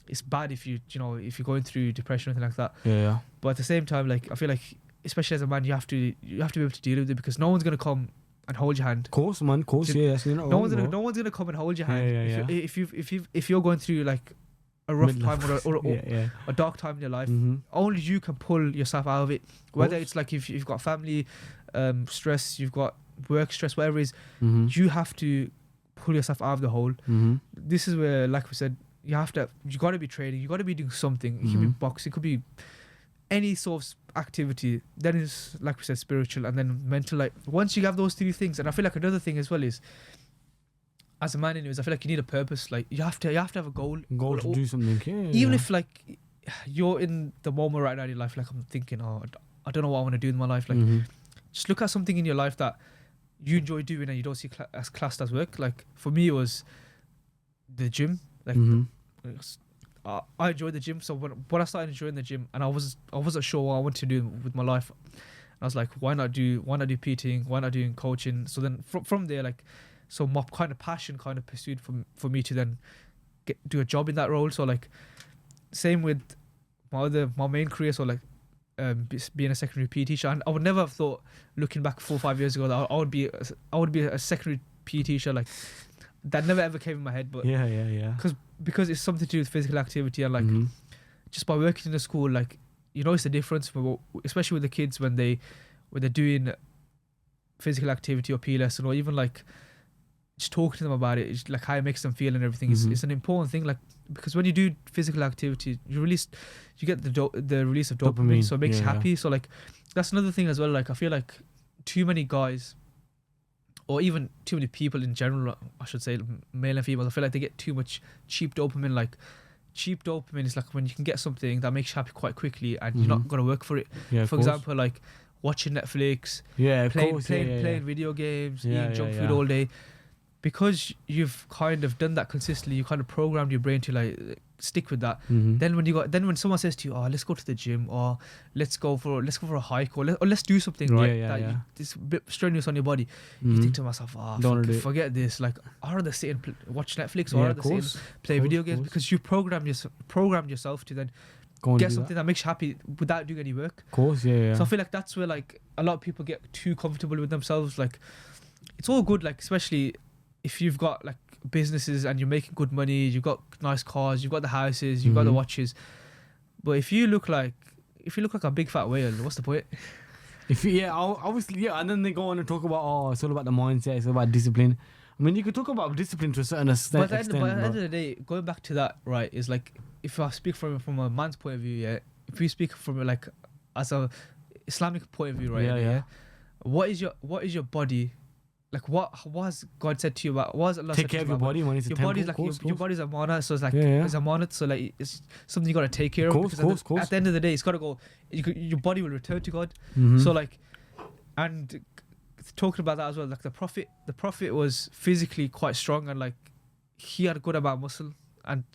it's bad if if you're going through depression or anything like that. Yeah. But at the same time, like I feel like especially as a man, you have to be able to deal with it because no one's gonna come and hold your hand. Of course, man. Of course, Ju- yeah. That's, you're not No wrong, one's bro. gonna come and hold your hand Yeah, if you're going through like a rough Midlife. time or Yeah. a dark time in your life. Mhm. Only you can pull yourself out of it. Whether course. it's like if you've got family stress, you've got work stress, whatever it is, Mhm. you have to pull yourself out of the hole. Mhm. This is where, like we said, you got to be training, you got to be doing something. It could be Mhm. boxing, it could be any sort of activity. Then it's like we said, spiritual, and then mental. Like once you have those 3 things, and I feel like another thing as well is, as a man, anyways, I feel like you need a purpose. Like you have to have a goal. Goal to do something. Yeah. Even if like you're in the moment right now in your life, like I'm thinking, oh, I don't know what I want to do in my life. Like Mhm. just look at something in your life that you enjoy doing and you don't see as classed as work. Like for me, it was the gym. Like Mhm. it was- I enjoyed the gym. So when I started enjoying the gym, and I wasn't sure what I wanted to do with my life, I was like, why not do PTing? Why not doing coaching? So then from there, like, so my kind of passion kind of pursued for me to then do a job in that role. So like, same with my main career. So like, being a secondary PE teacher, and I would never have thought, looking back 4 or 5 years ago, that I would be a secondary PE teacher. Like that never ever came in my head. But Yeah. because it's something to do with physical activity, and like Mhm. just by working in the school, like you notice the difference, especially with the kids when they're doing physical activity or PE lesson, or even like just talking to them about it, it's like how it makes them feel and everything. Mhm. It's an important thing, like because when you do physical activity, you get the release of dopamine, so it makes you Yeah. happy. So like that's another thing as well. Like I feel like too many guys, or even too many people in general, I should say, male and female, I feel like they get too much cheap dopamine. Like cheap dopamine is like when you can get something that makes you happy quite quickly and you're not gonna work for it. Yeah, of For course. example, like watching Netflix, Yeah, of playing course. playing video games, Yeah, eating junk yeah, food yeah. all day. Because you've kind of done that consistently, you kind of programmed your brain to like stick with that. Mhm. Then when someone says to you, "Oh, let's go to the gym," or "Let's go for a hike," or let's do something, right? Yeah. It's a bit strenuous on your body. You Mhm. think to myself, "Oh, Don't wanna do it." forget this." Like, I'd rather sit and watch Netflix, or Yeah, I'd of rather sit course. and play Of video course, games, of course. because you programmed yourself to then Go and get do something that makes you happy without doing any work. Of course, yeah. So I feel like that's where like a lot of people get too comfortable with themselves. Like it's all good, like especially if you've got like businesses and you're making good money, you've got nice cars, you've got the houses, you've got the Mhm. watches. But if you look like a big fat whale, what's the point? Obviously, yeah. And then they go on and talk about, it's all about the mindset, it's all about discipline. I mean, you could talk about discipline to a certain extent. But at the end of the day, going back to that, right, is like if I speak from a man's point of view, yeah. If we speak from like as a Islamic point of view, right? Yeah. What is your body? Like what has God said to you about? What has Allah Take said care to of you your about? body when it's a Your temple. body's like your body's a mana, so it's like Yeah. it's a mana, so like it's something you gotta take care of. Course, because course. At the end of the day, it's gotta go. Your body will return to God. Mhm. So like, and talking about that as well, like the prophet was physically quite strong, and like he had a good amount of muscle. And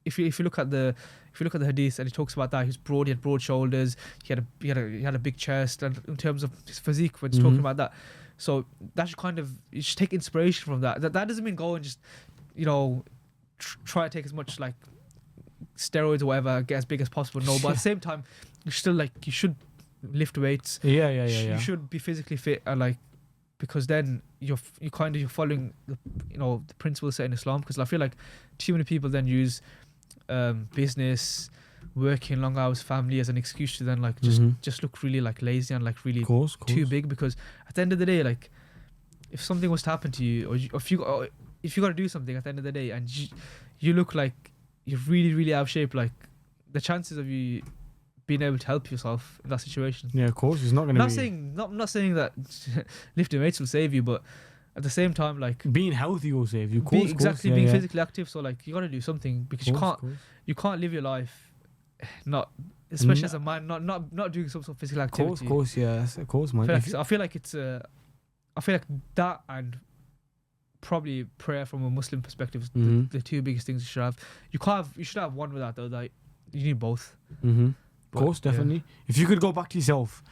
if you look at the hadith, and he talks about that, he was broad, he had broad shoulders, he had a big chest, and in terms of his physique, when he's talking about that, so that should kind of, you should take inspiration from that. That doesn't mean go and just try to take as much like steroids or whatever, get as big as possible. No, but at the same time, you should lift weights. Yeah. You should be physically fit, and like, because then you're following the principles set in Islam. Because I feel like too many people then use business, working long hours, family as an excuse to then like just look really like lazy and like really course. too big. Because at the end of the day, like, if something was to happen to you, or if you got to do something at the end of the day, and you look like you're really, really out of shape, like, the chances of you being able to help yourself in that situation. Yeah, of course, it's not going to be... Not saying that lifting weights will save you, but at the same time, like... Being healthy will save you, of course. Being physically active, so, like, you got to do something, because you can't live your life not... Especially as a man, not doing some sort of physical activity. Of course, man. I feel like that and probably prayer from a Muslim perspective is the two biggest things you should have. You should have one without the other. You need both. Of course, definitely. Yeah. If you could go back to yourself,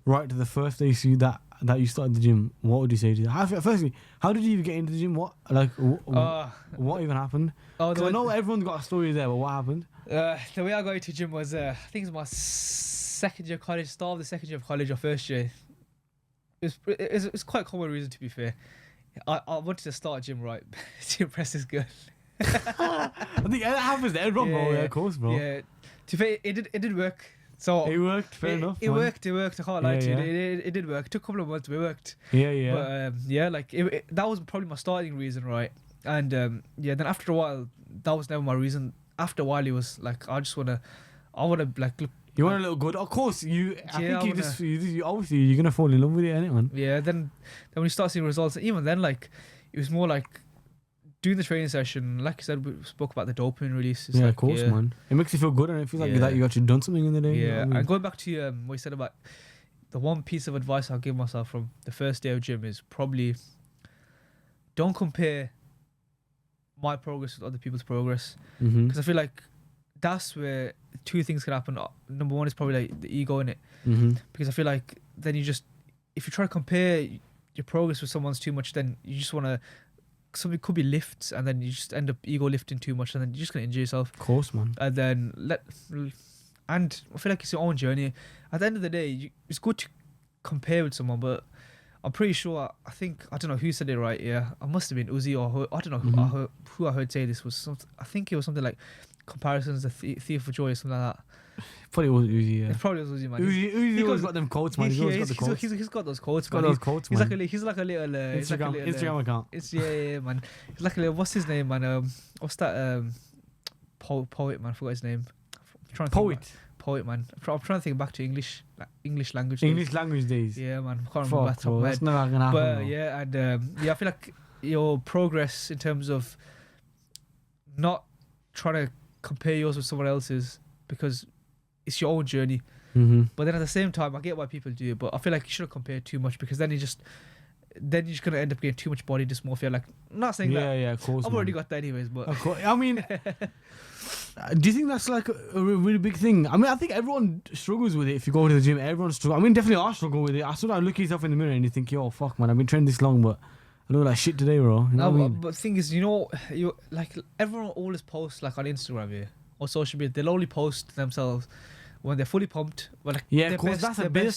right to the first day you see that you started the gym, what would you say to you? Firstly, how did you even get into the gym? What even happened? Because I know everyone's got a story there, but what happened? The way I got into the gym was, I think it was my second year of college, start of the second year of college or first year. It's quite a common reason, to be fair. I wanted to start a gym, right, to impress this girl. I think that happens to everyone, bro. Yeah, of course, bro. Yeah, to be fair, it did work. So it worked, fair enough. It worked. I can't lie to you. It did work. It took a couple of months, but it worked. Yeah. But like that was probably my starting reason, right? And then after a while, that was never my reason. After a while, it was like I wanna like look. You want to look good, of course. You obviously you're gonna fall in love with it, innit, man? Yeah. Then when you start seeing results, even then, like, it was more like doing the training session. Like I said, we spoke about the dopamine release. It's of course, man. It makes you feel good, and it feels like that you actually done something in the day. Yeah. You know what I mean? And going back to what you said about the one piece of advice I'll give myself from the first day of gym is probably don't compare my progress with other people's progress, because I feel like that's where two things can happen. Number one is probably like the ego in it, because I feel like then if you try to compare your progress with someone's too much, then you just want to, something could be lifts, and then you just end up ego lifting too much, and then you're just gonna injure yourself. Of course, man. And then and I feel like it's your own journey. At the end of the day, it's good to compare with someone, but I'm pretty sure, I don't know who said it right. Yeah, I must have been Uzi or I don't know who I heard say this was something. I think it was something like comparisons the thief of joy or something like that. Probably wasn't Uzi. Yeah. It probably was Uzi, man. Uzi always got them quotes, man. He's got those quotes. He's got those quotes, man. He's like a little Instagram account. Yeah, man. He's like a little. What's his name, man? What's that? Poet, man. I forgot his name. Poet, man. I'm trying to think back to English language. English language days. Yeah, man. I can't remember that. That's never gonna happen. But yeah, and I feel like your progress in terms of not trying to compare yours with someone else's, because it's your own journey. But then at the same time, I get why people do it, but I feel like you shouldn't compare too much, because then you're just gonna end up getting too much body dysmorphia. Like, I'm not saying that. Yeah, of course. I've already got that anyways, but I mean, do you think that's like a really big thing? I mean, I think everyone struggles with it. If you go to the gym, everyone struggles. I mean, definitely I struggle with it. I sort of look at yourself in the mirror and you think, yo, fuck, man, I've been training this long, but I look like shit today, bro. You know what I mean? But the thing is, you like, everyone always posts like on Instagram here or social media. They'll only post themselves when they're fully pumped. Well, like, yeah, of course, it's a big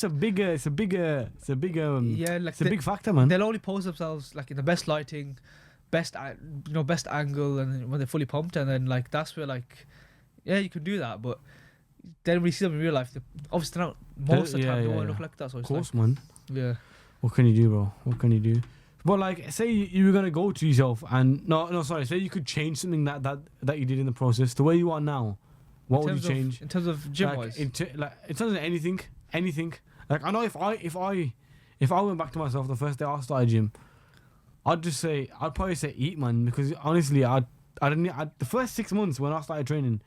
factor, man. They'll only post themselves like in the best lighting, best angle, and when they're fully pumped, and then like that's where like, yeah, you can do that, but then when you see them in real life, obviously not most of the time they won't look like that. So of course, man. Yeah. What can you do, bro? What can you do? But like, say you were gonna go to yourself and say you could change something that you did in the process, the way you are now. What would you change in terms of gym wise? In terms of anything. Like, I know if I went back to myself the first day I started gym, I'd probably say eat, man, because honestly, the first 6 months when I started training,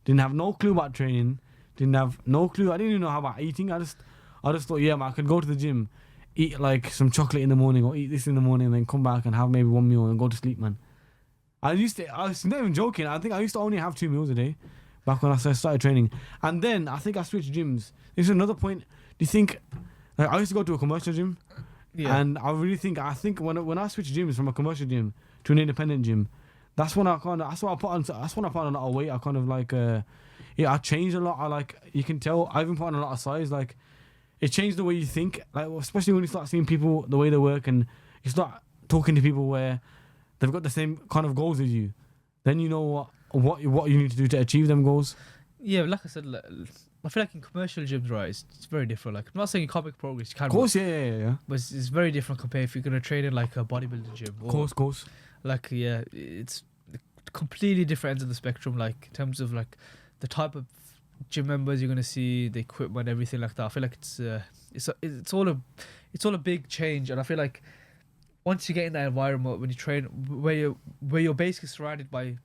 didn't have no clue about training, didn't have no clue. I didn't even know how about eating. I just thought, yeah, man, I could go to the gym, eat like some chocolate in the morning or eat this in the morning, and then come back and have maybe one meal and go to sleep, man. I was not even joking. I think I used to only have 2 meals a day back when I started training. And then I think I switched gyms. This is another point. Do you think, like, I used to go to a commercial gym, and I think when I switched gyms from a commercial gym to an independent gym, That's when I kind of, that's when I put on a lot of weight. I kind of like, yeah, I changed a lot. I like, you can tell, I even put on a lot of size. Like, it changed the way you think. Like, especially when you start seeing people, the way they work, and you start talking to people where they've got the same kind of goals as you. Then you know what you need to do to achieve them goals. Yeah, like I said, I feel like in commercial gyms, right, it's very different. Like, I'm not saying you can't make progress, you can. Of course, yeah. But it's very different compared if you're gonna train in like a bodybuilding gym. Of course. Like, yeah, it's completely different ends of the spectrum. Like, in terms of like the type of gym members you're gonna see, the equipment, everything like that. I feel like it's all a big change, and I feel like once you get in that environment when you train, where you're basically surrounded by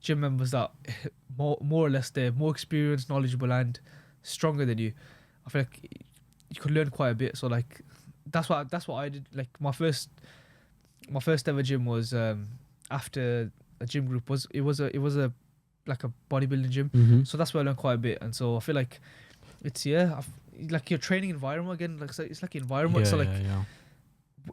gym members that more or less they're more experienced, knowledgeable, and stronger than you, I feel like you could learn quite a bit. So like that's what I did. Like my first ever gym was after a gym group was a like a bodybuilding gym. Mm-hmm. So that's where I learned quite a bit, and so I feel like it's like your training environment again. Like it's like environment. So like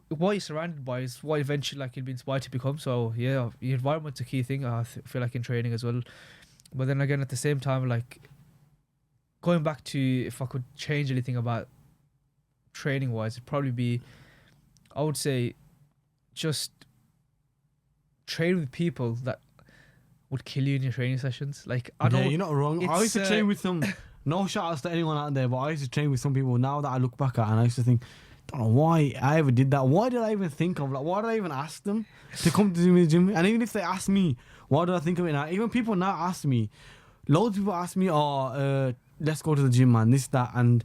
what you're surrounded by is what eventually like you'll be inspired to become. So yeah, your environment's a key thing. I feel like in training as well. But then again, at the same time, like going back to if I could change anything about training wise, it'd probably be, I would say, just train with people that would kill you in your training sessions. Like I know you're not wrong. I used to train with some. No shout outs to anyone out there, but I used to train with some people. Now that I look back at, and I used to think, don't know why I ever did that. Why did I even think of, like, why did I even ask them to come to the gym? And even if they ask me, why did I think of it now? Even people now ask me, loads of people ask me, let's go to the gym, man, this, that, and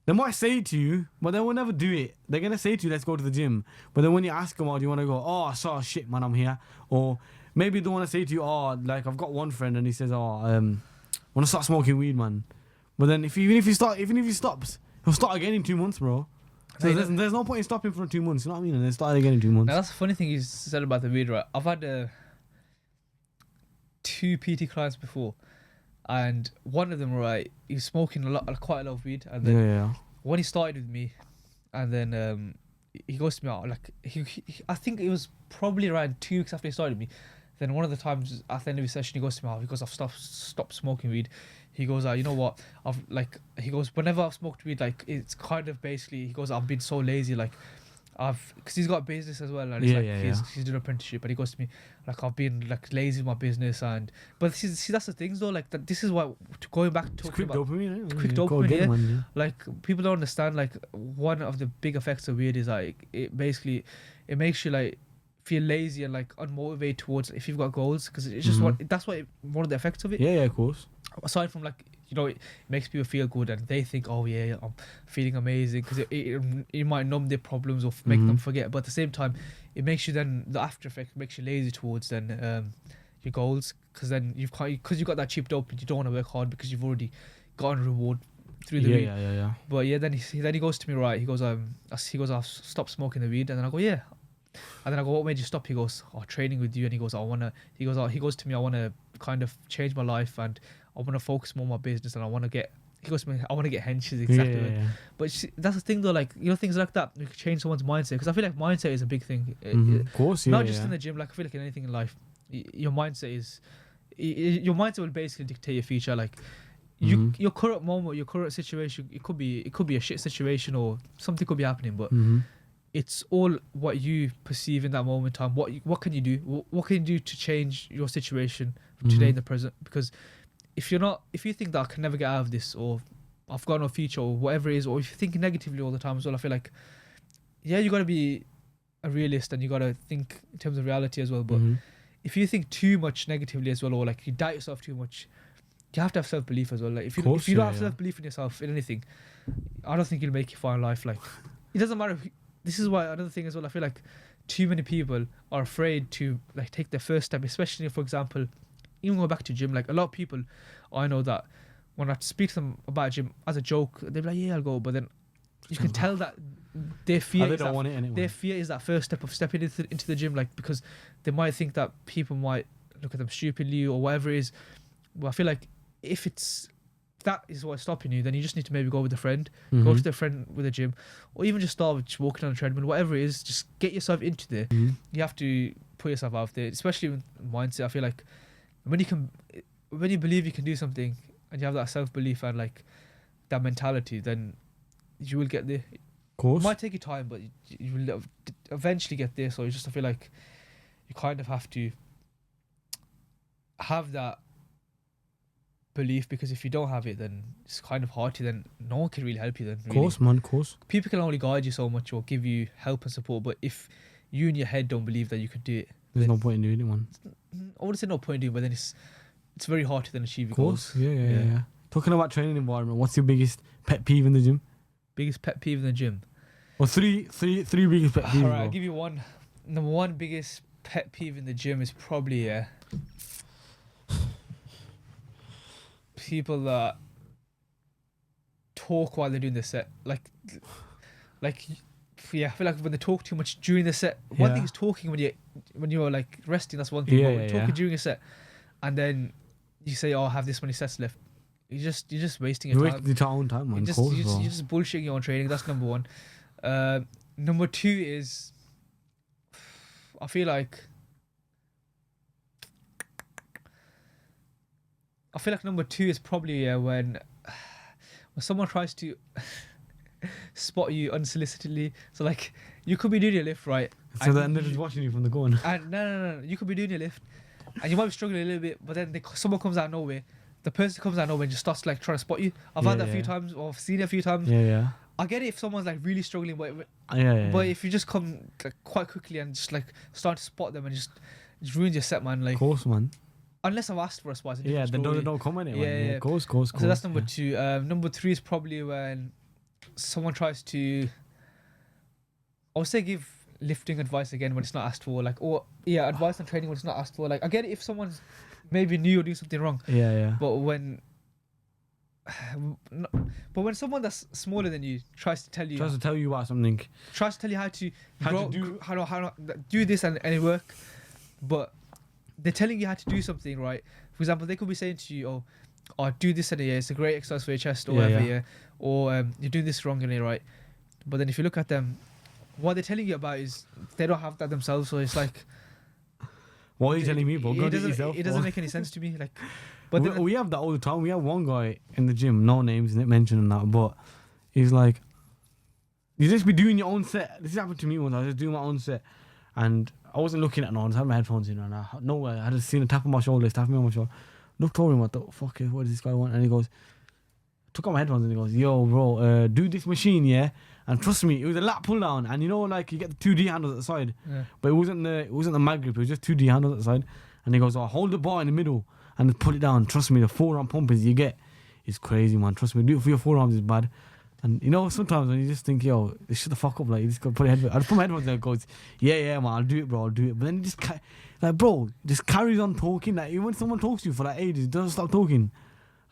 they might say it to you, but they will never do it. They're going to say to you, let's go to the gym. But then when you ask them, do you want to go? Oh, I saw shit, man, I'm here. Or maybe they want to say to you, like, I've got one friend and he says, I want to start smoking weed, man. But then even if he stops, he'll start again in 2 months, bro. So there's no point in stopping for 2 months, you know what I mean? And then start again in 2 months. Now that's the funny thing you said about the weed, right? I've had 2 PT clients before, and one of them, right, he's smoking quite a lot of weed, and then when he started with me, and then he goes to me, like I think it was probably around 2 weeks after he started with me. Then one of the times at the end of his session, he goes to me, because I've stopped smoking weed. He goes, you know what? He goes, whenever I've smoked weed, like it's kind of basically, he goes, I've been so lazy, like because he's got a business as well, and he's doing an apprenticeship, and he goes to me, like, I've been like lazy with my business, but see that's the things though, like this is what, going back to talking about dopamine, quick dopamine, like people don't understand, like one of the big effects of weed is like it makes you like feel lazy and like unmotivated towards if you've got goals, because it's just one of the effects of it. Yeah, of course. Aside from like, you know, it makes people feel good and they think, oh yeah, I'm feeling amazing, because it might numb their problems or make them forget, but at the same time it makes you, then the after effect makes you lazy towards then your goals, because then you've got that cheap dopamine, you don't want to work hard because you've already gotten a reward through the weed. Yeah. But yeah, then he goes to me, right, he goes I've stopped smoking the weed, and then I go, yeah. And then I go, what made you stop? He goes, training with you. And he goes, he goes to me, I want to kind of change my life, and I want to focus more on my business, and I want to get, he goes to me, I want to get henches, exactly. Yeah. But that's the thing though, like, you know, things like that, you can change someone's mindset, because I feel like mindset is a big thing. Of course, not just in the gym, like I feel like in anything in life, your mindset will basically dictate your future. Like, your current moment, your current situation, it could be a shit situation, or something could be happening, but it's all what you perceive in that moment in time. What can you do? What can you do to change your situation today in the present? Because if you think that I can never get out of this, or I've got no future, or whatever it is, or if you think negatively all the time as well, I feel like, yeah, you got to be a realist, and you got to think in terms of reality as well. But if you think too much negatively as well, or like you doubt yourself too much, you have to have self-belief as well. Like if you don't have self-belief in yourself, in anything, I don't think you'll make it far in life. Like, it doesn't matter. This is why, another thing as well, I feel like too many people are afraid to like take their first step, especially, for example, even going back to gym. Like, a lot of people I know that when I speak to them about gym as a joke, they're like, yeah, I'll go, but then you can tell that their fear is that first step of stepping into the gym, like, because they might think that people might look at them stupidly or whatever it is. Well, I feel like if that is what's stopping you, then you just need to maybe go with a friend, go to the friend with a gym, or even just start with just walking on a treadmill, whatever it is, just get yourself into there. You have to put yourself out there, especially with mindset. I feel like when you believe you can do something and you have that self-belief and like that mentality, then you will get there. Of course. It might take you time, but you will eventually get there. So I feel like you kind of have to have that belief, because if you don't have it, then it's kind of hard to, then no one can really help you then, really. Of course, man, of course. People can only guide you so much or give you help and support, but if you in your head don't believe that you could do it, there's no point in doing it, man. I wouldn't say no point in doing it, but then it's very hard to then achieve your Of course, goals. yeah. Talking about training environment, what's your biggest pet peeve in the gym? Biggest pet peeve in the gym? Or three biggest pet peeves. Alright, I'll give you one. Number one biggest pet peeve in the gym is probably people that talk while they're doing the set. Like I feel like when they talk too much during the set. One thing is talking when you're like resting, that's one thing. But when talking during a set, and then you say, "Oh, I have this many sets left." You're just wasting your time. Wasting your own time, man. You're just bullshitting your own training. That's number one. Number two is, I feel like number two is probably when someone tries to spot you unsolicitedly. So like you could be doing your lift, right? So then they're just watching you from the corner. And no. You could be doing your lift, and you might be struggling a little bit, but then someone comes out of nowhere. The person comes out of nowhere and just starts like trying to spot you. I've had that a few times, or I've seen it a few times. Yeah. I get it if someone's like really struggling, but but if you just come like, quite quickly and just like start to spot them and just ruins your set, man. Like, of course, man. Unless I've asked for a spot. Then don't come on it, man. Yeah, of course. So that's number two. Number three is probably when someone tries to, I would say, give lifting advice again when it's not asked for. Like, advice on training when it's not asked for. Like, I get it if someone's maybe new or doing something wrong. Yeah. But when someone that's smaller than you tries to tell you about something, tries to tell you how to do this and it work, but they're telling you how to do something, right? For example, they could be saying to you, "Oh, do this in a year. It's a great exercise for your chest, or whatever, or you're doing this wrong in it, right?" But then if you look at them, what they're telling you about is they don't have that themselves. So it's like, what are you telling me, bro? Go do it yourself. It doesn't make any sense to me. Like, but we have that all the time. We have one guy in the gym, no names, didn't mention that, but he's like, you just be doing your own set. This happened to me once. I was just doing my own set, and I wasn't looking at no one. I had my headphones in, and I just seen a tap on my shoulder. He's tapping me on my shoulder. Looked over him. What the fuck? What does this guy want? And he goes, took out my headphones and he goes, "Yo, bro, do this machine, yeah." And trust me, it was a lat pull down, and you know, like you get the 2D handles at the side, but it wasn't the mag grip. It was just 2D handles at the side. And he goes, "Oh, hold the bar in the middle and pull it down. Trust me, the forearm pumpers you get is crazy, man. Trust me, do it for your forearms is bad." And you know, sometimes when you just think, "Yo, shut the fuck up," like you just gotta put your headphones. I put my headphones there and goes, "Yeah, man, I'll do it, bro, I'll do it." But then he just like, bro, just carries on talking. Like even when someone talks to you for like ages, doesn't stop talking.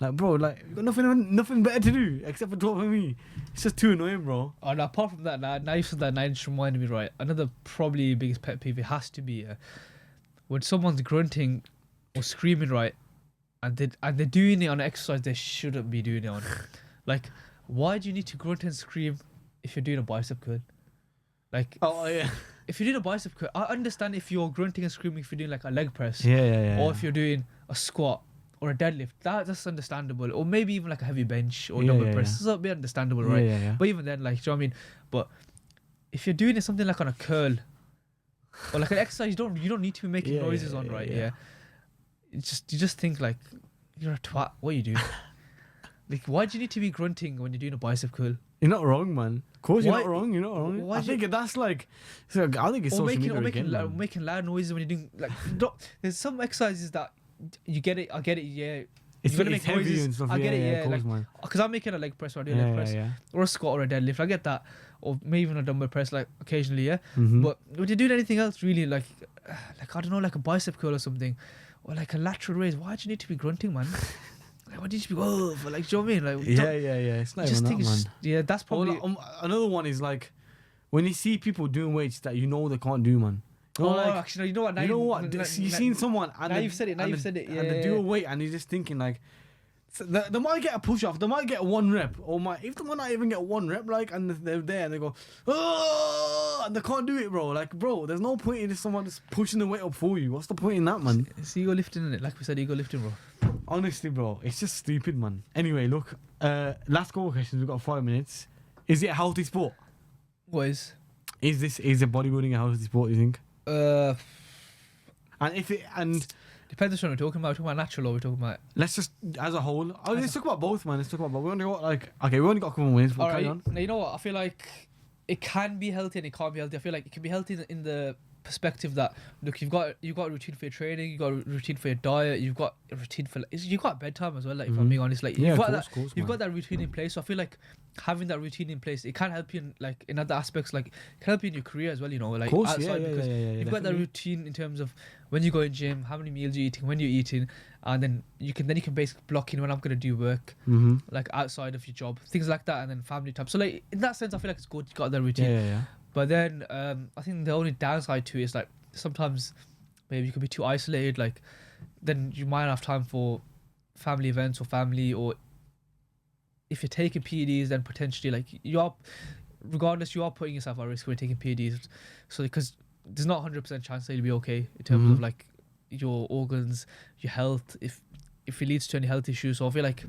Like, bro, like you got nothing better to do except for talk to me. It's just too annoying, bro. And apart from that, now you said that, now you just reminded me, right? Another probably biggest pet peeve, it has to be when someone's grunting or screaming, right, and they're doing it on an exercise they shouldn't be doing it on. Like, why do you need to grunt and scream if you're doing a bicep curl? Like, if you're doing a bicep curl, I understand if you're grunting and screaming if you're doing like a leg press, or if you're doing a squat or a deadlift. That's understandable, or maybe even like a heavy bench or dumbbell press. That'll be understandable, right? But even then, like, do you know what I mean? But if you're doing something like on a curl or like an exercise, you don't need to be making noises on, right? You just think like you're a twat. What are you doing? Like, why do you need to be grunting when you're doing a bicep curl? You're not wrong, man. Of course, you're not wrong. You're not wrong. I think that's like, I think it's social media again, making loud noises when you're doing like. There's some exercises that you get it. I get it. Yeah. It's gonna make heavy noises and stuff. I get it. Yeah, of course, man. Because I'm making a leg press or I do a leg press or a squat or a deadlift. I get that, or maybe even a dumbbell press, like occasionally, yeah. But when you're doing anything else, really, like I don't know, like a bicep curl or something, or like a lateral raise, why do you need to be grunting, man? Like, why do you need to be like? Do you know what I mean? Like, It's not even that, man. Yeah, that's probably another one is like when you see people doing weights that you know they can't do, man. Actually, you know what? You've seen someone and you've said it. Yeah, and they do a weight and you're just thinking like, they might get a push off, they might get one rep, or if they might not even get one rep, like, and they're there and they go, "Oh!" and they can't do it, bro. Like, bro, there's no point in someone just pushing the weight up for you. What's the point in that, man? It's ego lifting, innit? Like we said, ego lifting, bro. Honestly, bro, it's just stupid, man. Anyway, look, last couple of questions. We've got 5 minutes. Is it a healthy sport? What is? Is bodybuilding a healthy sport, you think? And Depends on what we're talking about. We're talking about natural or we're talking about... let's just, as a whole, let's talk about both, man. Let's talk about both. We only got a couple of minutes, but carry on. Now, you know what? I feel like it can be healthy and it can't be healthy. I feel like it can be healthy in the perspective that, look, you've got a routine for your training, you've got a routine for your diet, you've got a routine for... you've got bedtime as well, like, if I'm being honest. Like, you've got that routine in place. So I feel like having that routine in place, it can help you in other aspects, like, it can help you in your career as well, you know, like, outside, because you've got that routine in terms of when you go in gym, how many meals you're eating, when you're eating, and then you can basically block in when I'm going to do work, like, outside of your job, things like that, and then family time. So, like, in that sense, I feel like it's good you got that routine. But then I think the only downside to it is, like, sometimes maybe you could be too isolated, like, then you might not have time for family events or family, or if you're taking PEDs, then potentially, like, you are putting yourself at risk when you're taking PEDs. So, because there's not 100% chance that you'll be okay in terms of, like, your organs, your health, if it leads to any health issues. So I feel like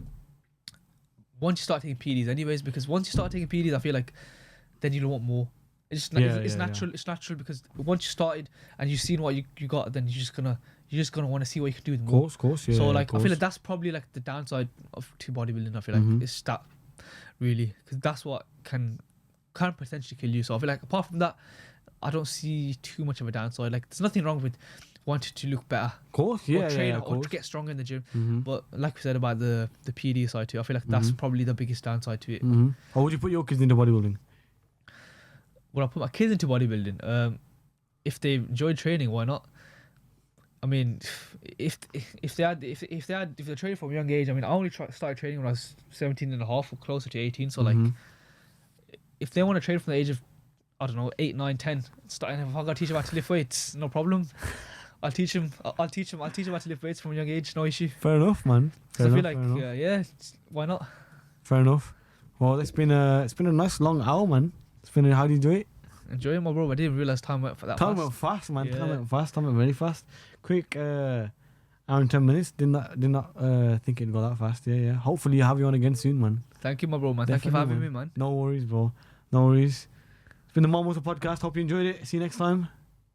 once you start taking PEDs anyways, because once you start taking PEDs, I feel like then you'll want more. It's natural. It's natural because once you started and you've seen what you got, then you're just gonna want to see what you can do with more. Of course, yeah. So, like, I feel like that's probably, like, the downside to bodybuilding. I feel like it's that, really, because that's what can potentially kill you. So I feel like apart from that, I don't see too much of a downside. Like, there's nothing wrong with wanting to look better. Of course, yeah, or train of or course. to get stronger in the gym. But like we said about the PD side too, I feel like that's probably the biggest downside to it. Or would you put your kids into bodybuilding? Would I put my kids into bodybuilding? If they enjoy training, why not? I mean, if they're training from a young age, I mean, I only started training when I was 17 and a half or closer to 18. So like, if they want to train from the age of, I don't know, 8, 9, 10, if I got to teach them how to lift weights, no problem. I'll teach them how to lift weights from a young age, no issue. Fair enough, man. So I feel like, why not? Fair enough. Well, it's been a nice long hour, man. How do you do it? Enjoying my bro. I didn't realize time went for that. Time went fast, man. Yeah. Time went very fast. Quick, hour and 10 minutes. Did not think it'd go that fast. Yeah. Hopefully, have you on again soon, man. Thank you, my bro, man. Definitely, thank you for having me, man. No worries, bro. No worries. It's been the Mom Water Podcast. Hope you enjoyed it. See you next time.